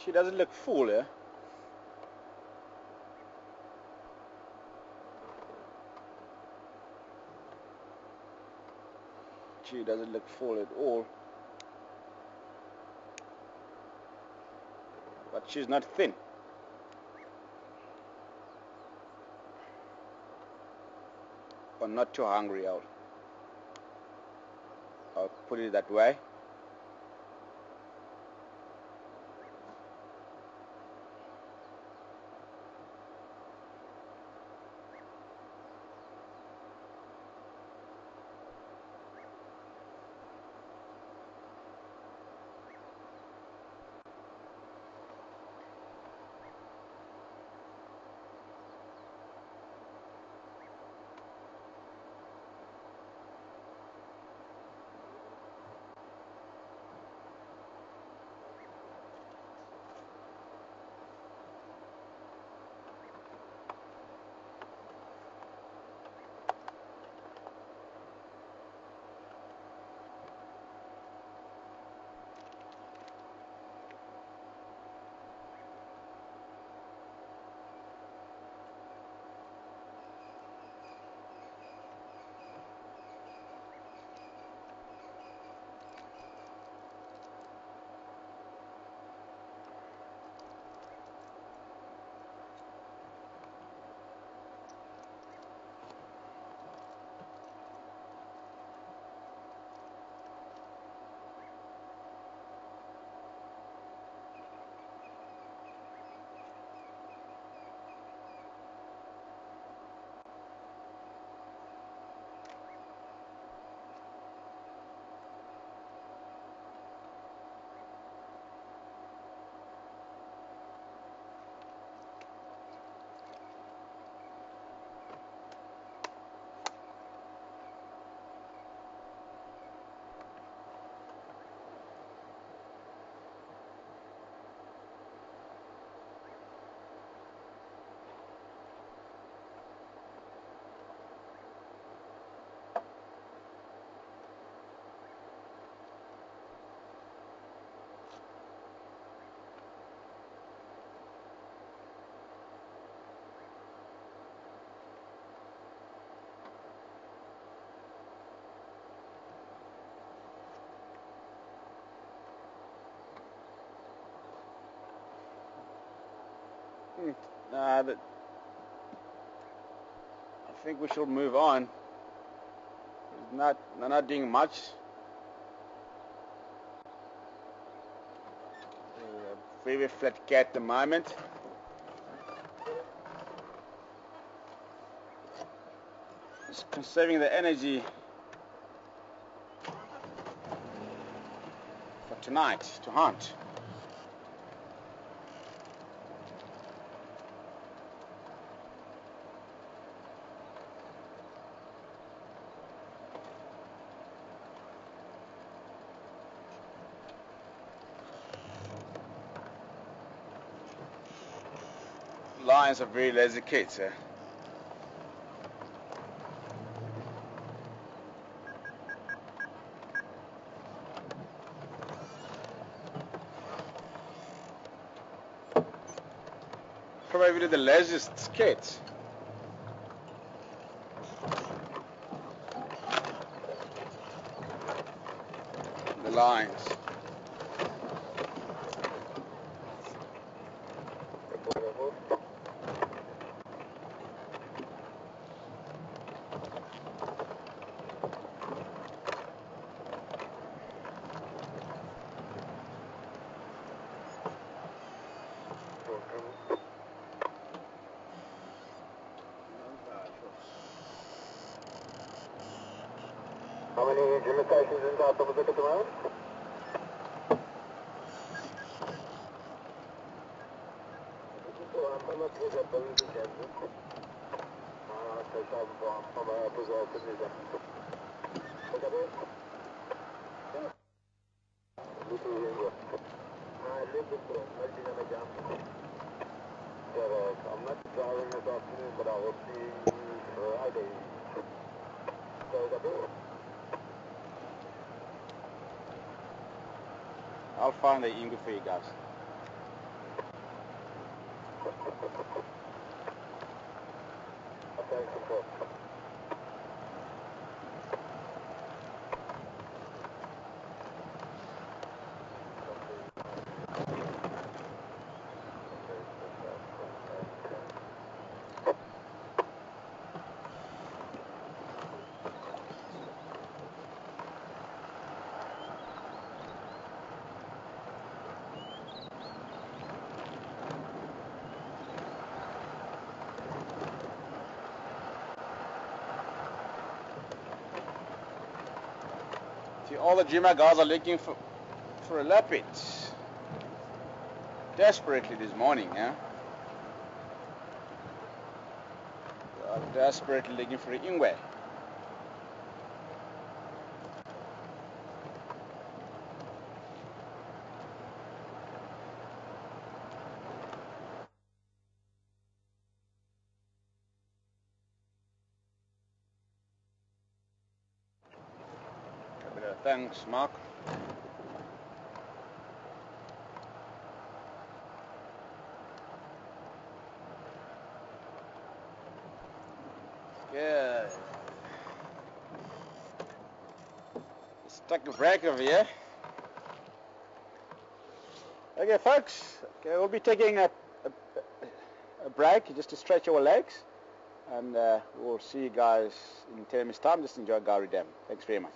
She doesn't look full, eh? She doesn't look full at all. But she's not thin. Or not too hungry out. I'll put it that way. I think we should move on. They're not doing much. Very flat cat at the moment. Just conserving the energy for tonight to hunt. Lions are very lazy kids. Probably the laziest kids. The lions. How many limitations in that of the at the moment? I'm not sure that there is a chance. I'm a result of this. Look at it. Look at it. I live with them. Nothing on the jump. I'm not driving this afternoon, but I will see Friday. So that's it. I'll find the email for you guys. Okay, control. See, all the Jima guys are looking for a leopard. Desperately this morning, yeah? They are desperately looking for an ingwe. Thanks, Mark. Good. Let's take a break over here. Okay, folks. Okay, we'll be taking a break just to stretch our legs, and we'll see you guys in 10 minutes' time. Just enjoy Gowrie Dam. Thanks very much.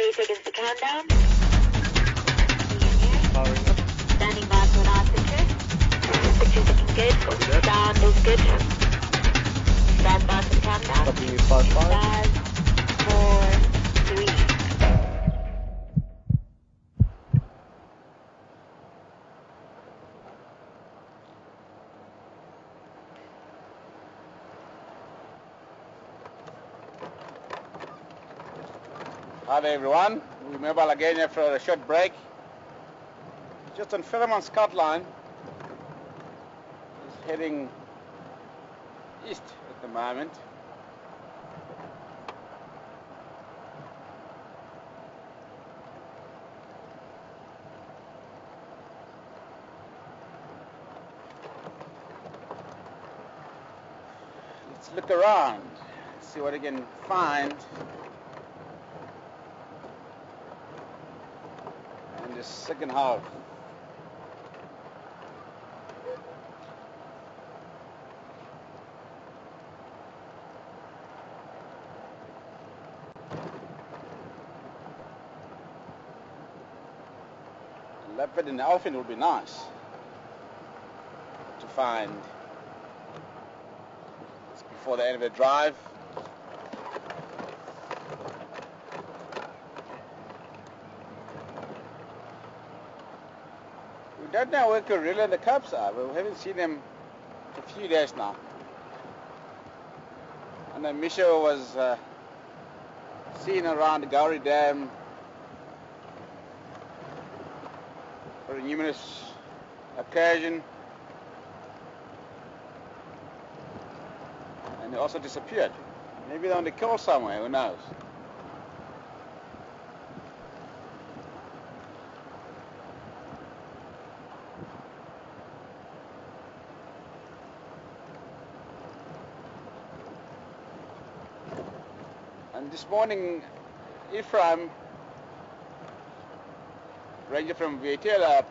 30 seconds to countdown. Powering up. Standing by for last picture. Picture's looking good. Copy that. Sound is good. Stand by for the countdown. Copy you 5-5. 5, 4, 3. Hi there everyone, we're mobile again after a short break. Just on Philemon Scout Line. It's heading east at the moment. Let's look around, see what I can find. The second half. A leopard and elephant would be nice to find. It's before the end of the drive. We don't know where gorilla and the cubs are, but we haven't seen them for a few days now. And then Misha was seen around the Gowrie Dam for a numerous occasion. And they also disappeared. Maybe they're on the kill somewhere, who knows? And this morning, Ephraim, ranger from Vietela,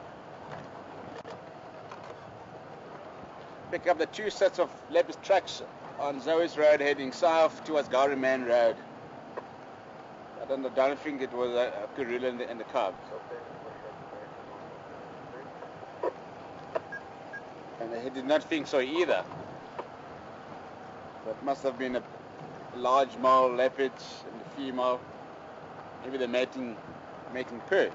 picked up the two sets of leopard tracks on Zoe's Road heading south towards Gowrie Main Road. I don't think it was a gorilla and the cub. And they did not think so either. So it must have been a large male leopard and the female, maybe the mating pair.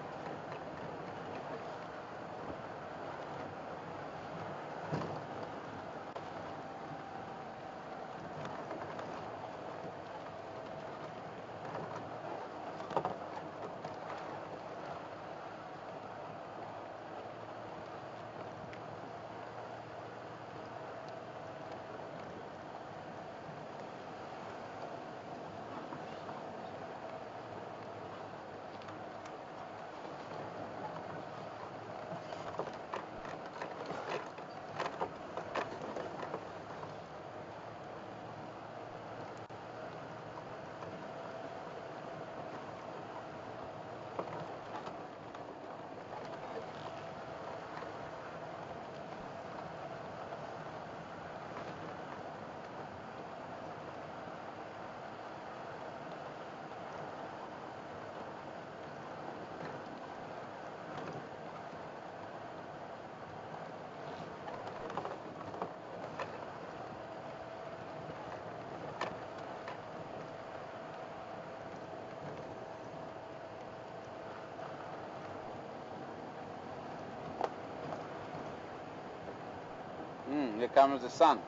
Here comes the sun.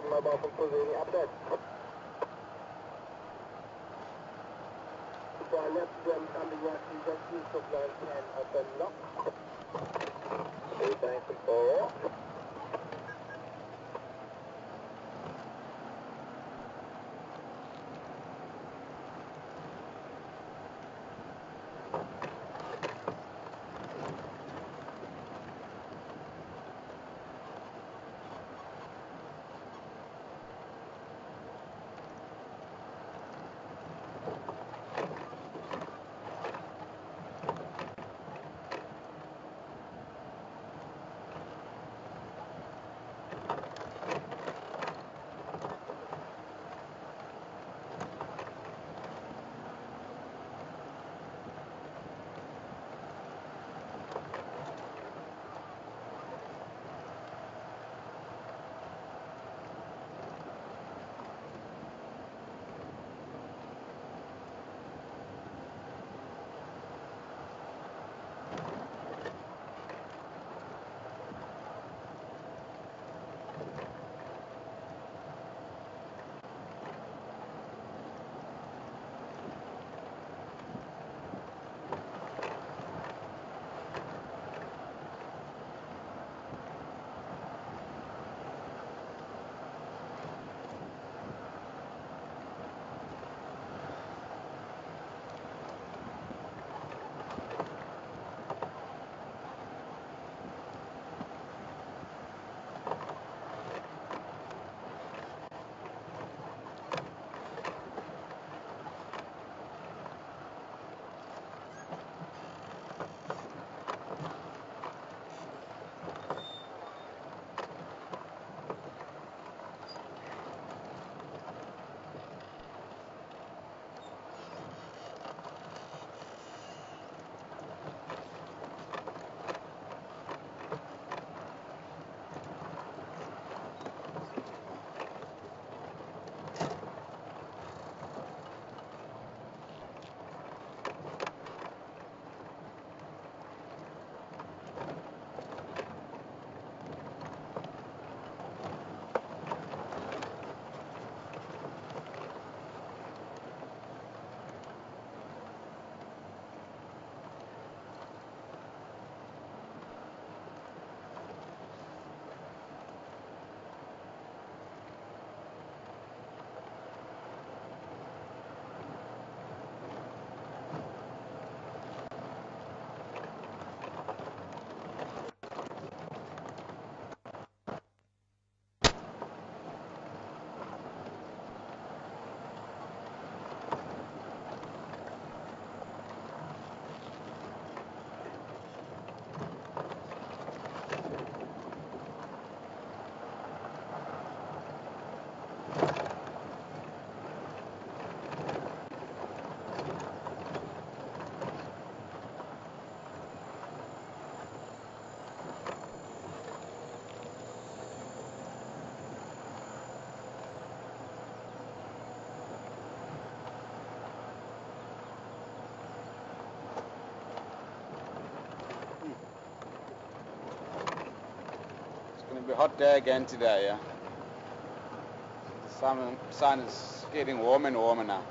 Mobile from Pulsini, update. for left them coming what is just east of line 10 up and lock. 894. It's going to be a hot day again today, yeah. The sun is getting warmer and warmer now.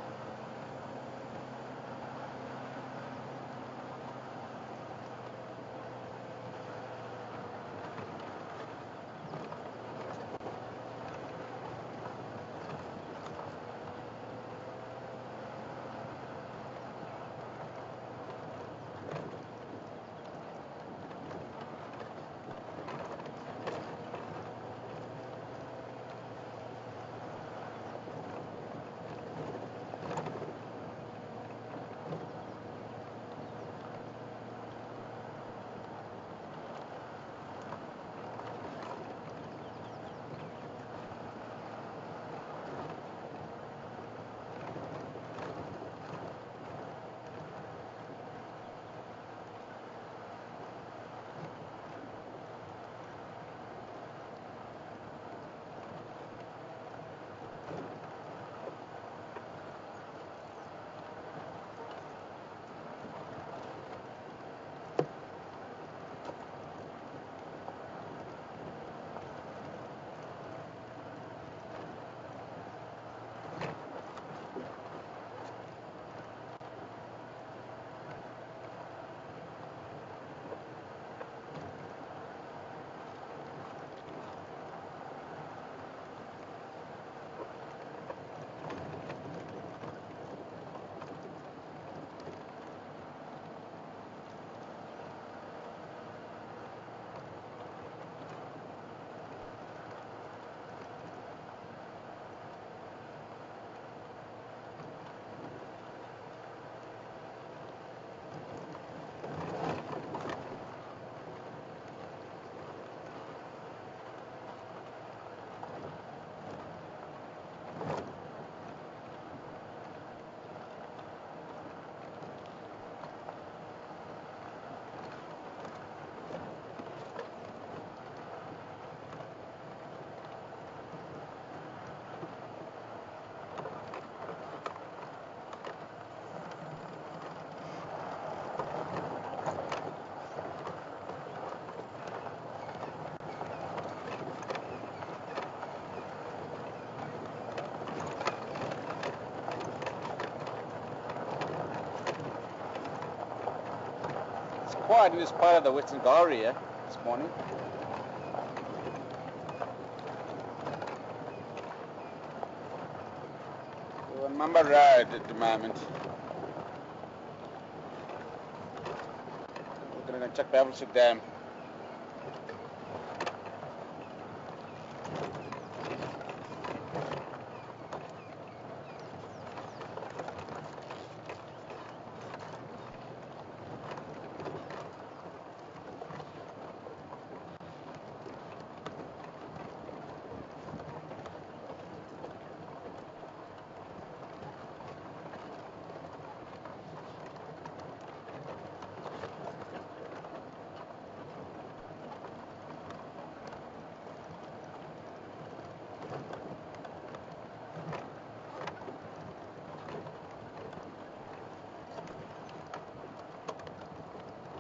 quiet in this part of the Western Gallery here this morning. We're on Mamba Road at the moment. We're going to go check the Vultures Dam.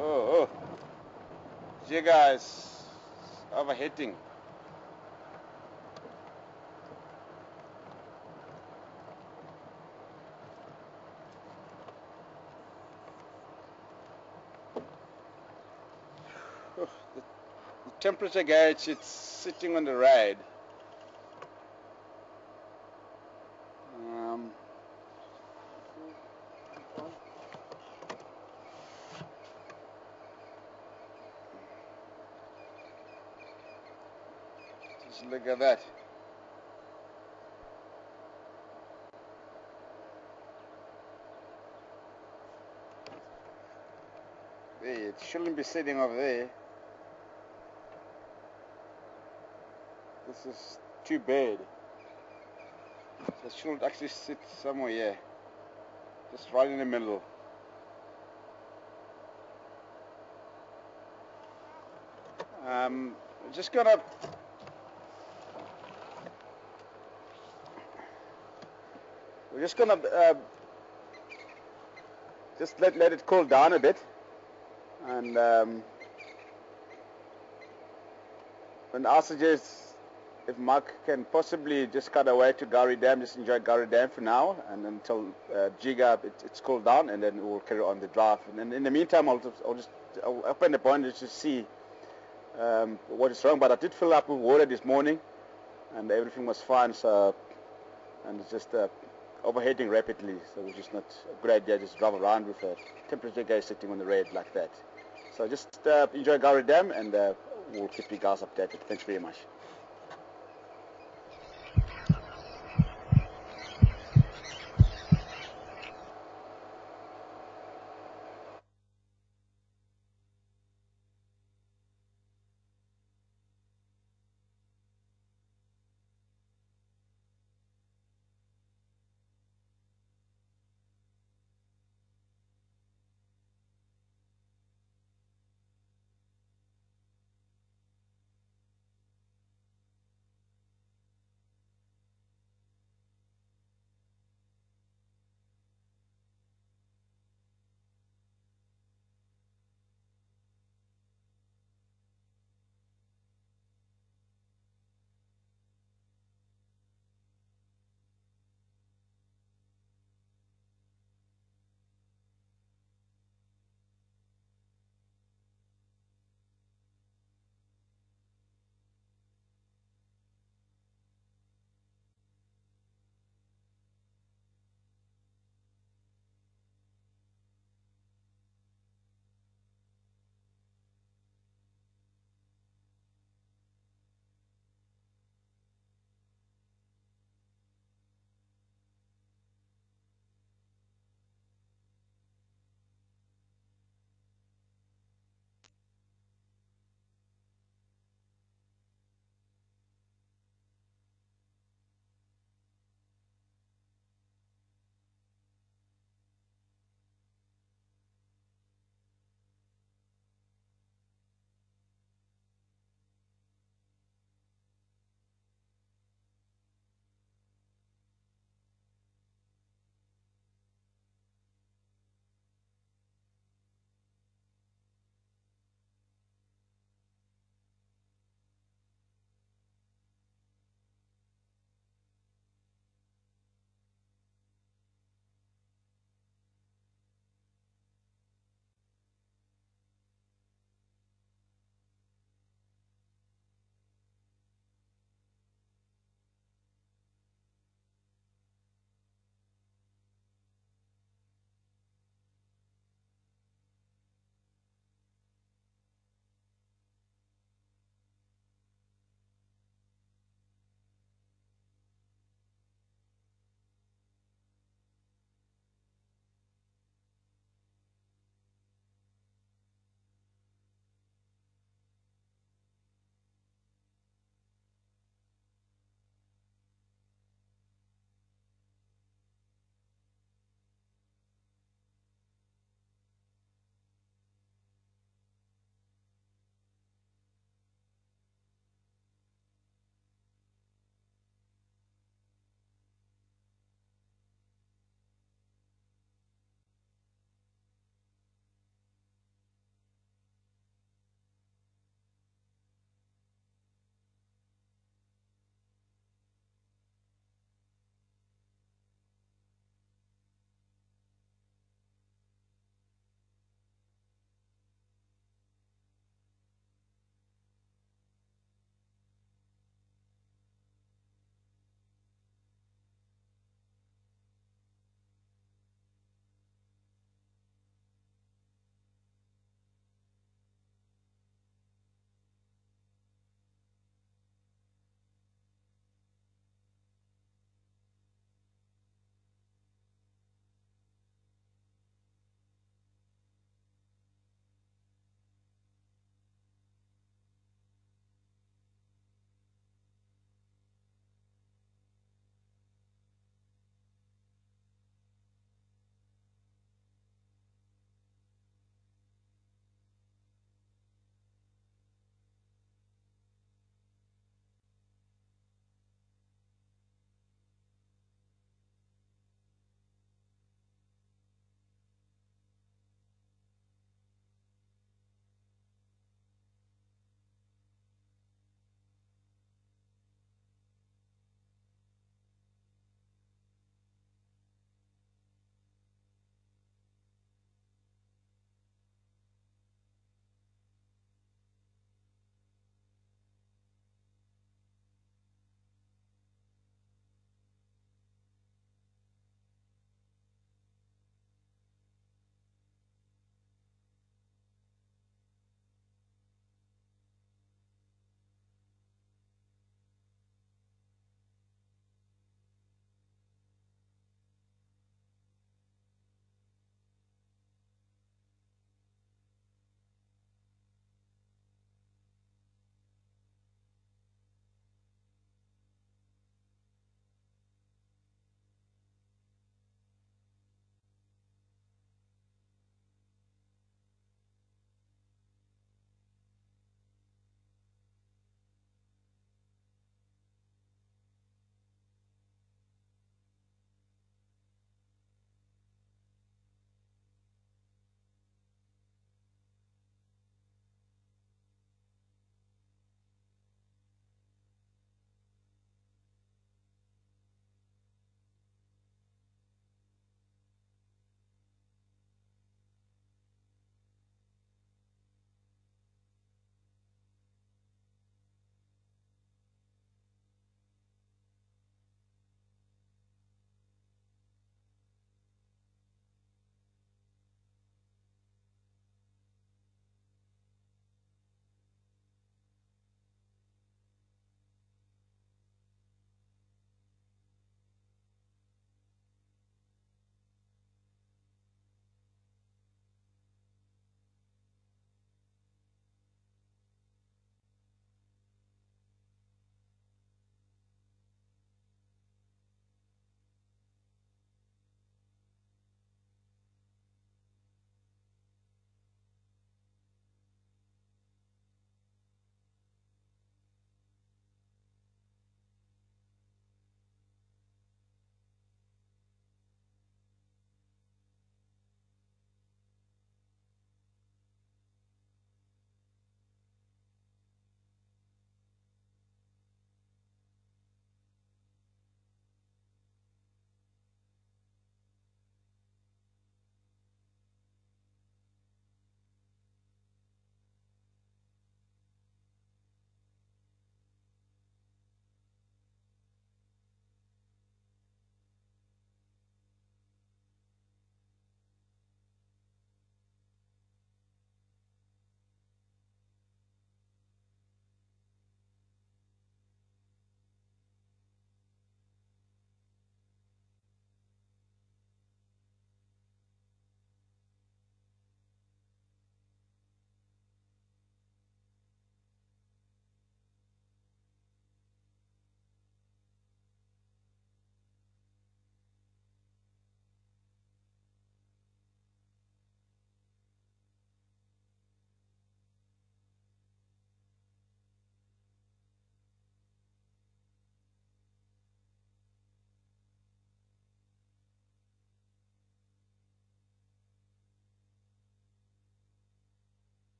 Oh, you guys overheating. The temperature gauge, it's sitting on the rad. Just look at that. There, it shouldn't be sitting over there. This is too bad. So it should actually sit somewhere here. Just right in the middle. Just gonna we're just gonna just let it cool down a bit, and I suggest if Mark can possibly just cut away to Gowrie Dam, just enjoy Gowrie Dam for now, and until Jiga it's cooled down, and then we'll carry on the drive. And then in the meantime, I'll open the point just to see what is wrong. But I did fill up with water this morning, and everything was fine. So, and it's just overheating rapidly, so which is not a good idea. Just drive around with a temperature gauge sitting on the red like that. So just enjoy Gowrie Dam, and we'll keep you guys updated. Thanks very much.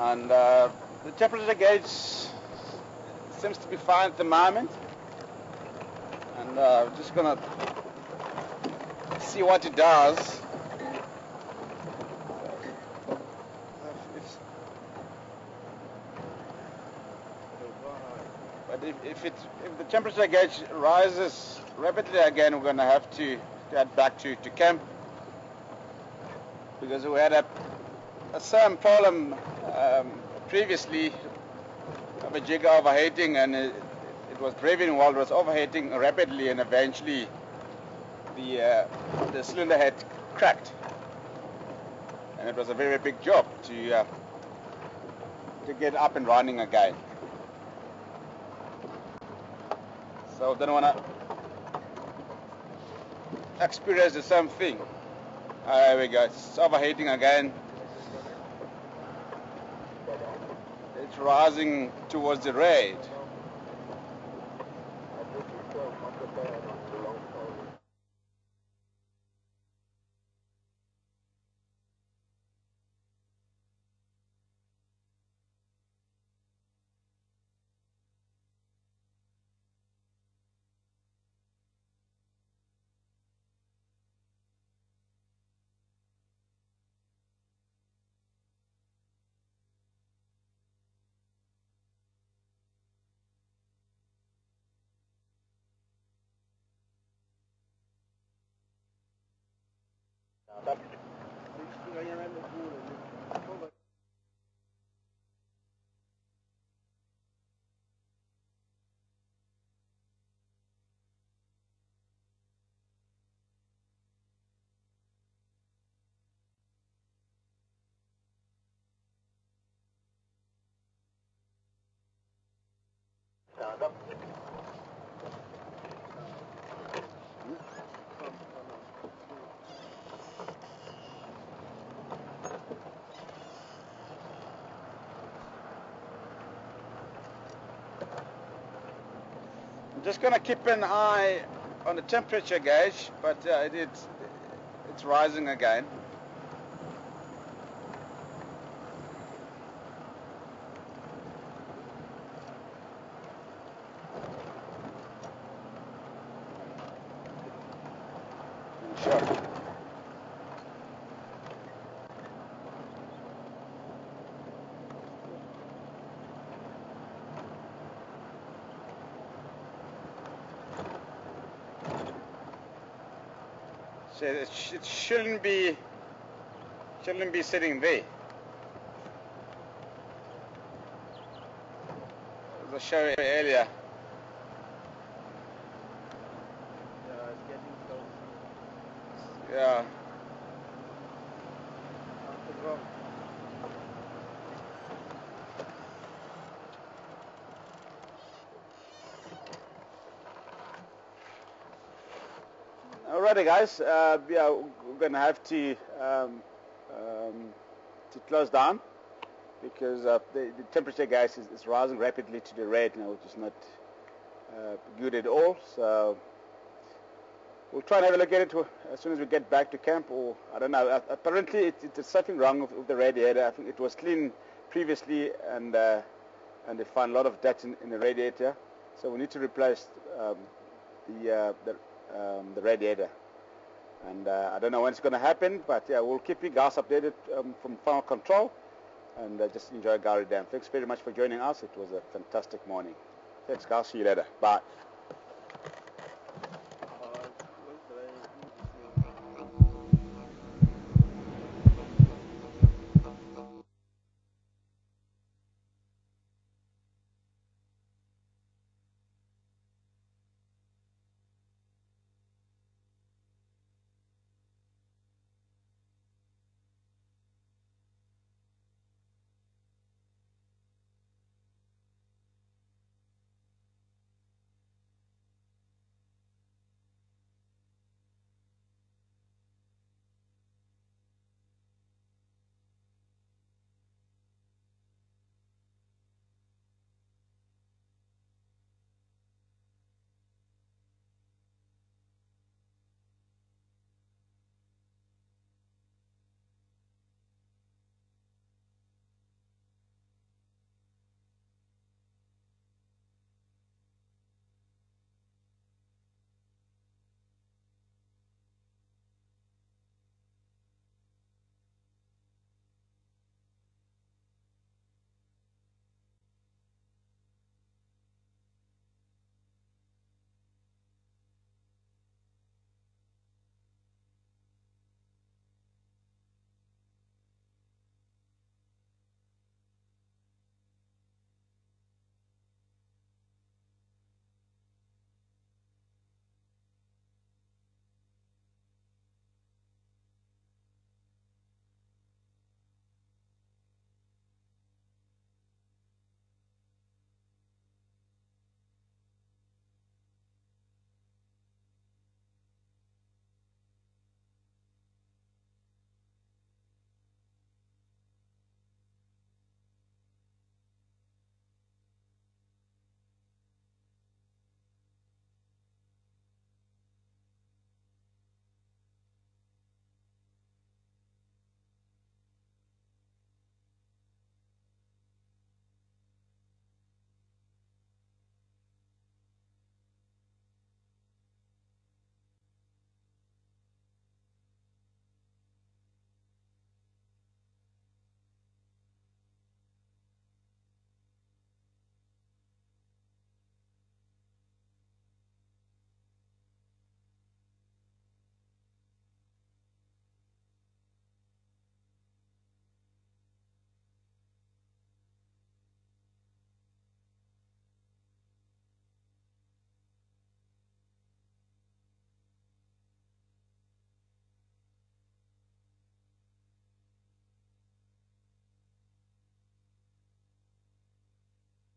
And the temperature gauge seems to be fine at the moment. And we're just gonna see what it does. But if the temperature gauge rises rapidly again, we're gonna have to get back to camp, because we had a same problem previously of a jigger overheating, and it was breathing while it was overheating rapidly, and eventually the cylinder head cracked, and it was a very big job to get up and running again. So don't want to experience the same thing. There we go, it's overheating again. It's rising towards the red. I'm just going to keep an eye on the temperature gauge, but it's rising again. Sure. So it shouldn't be sitting there. As I showed you earlier. Yeah, it's getting close. Yeah. Something wrong. Alrighty, guys. Yeah, we're gonna have to close down, because the temperature gauge is rising rapidly to the red now, which is not good at all. So we'll try and have a look at it as soon as we get back to camp, or I don't know. Apparently, it's something wrong with the radiator. I think it was clean previously, and they found a lot of dust in the radiator. So we need to replace the radiator, and I don't know when it's going to happen, but yeah, we'll keep you guys updated from Final Control, and just enjoy Gari Dam. Thanks very much for joining us. It was a fantastic morning. Thanks, guys. See you later. Bye.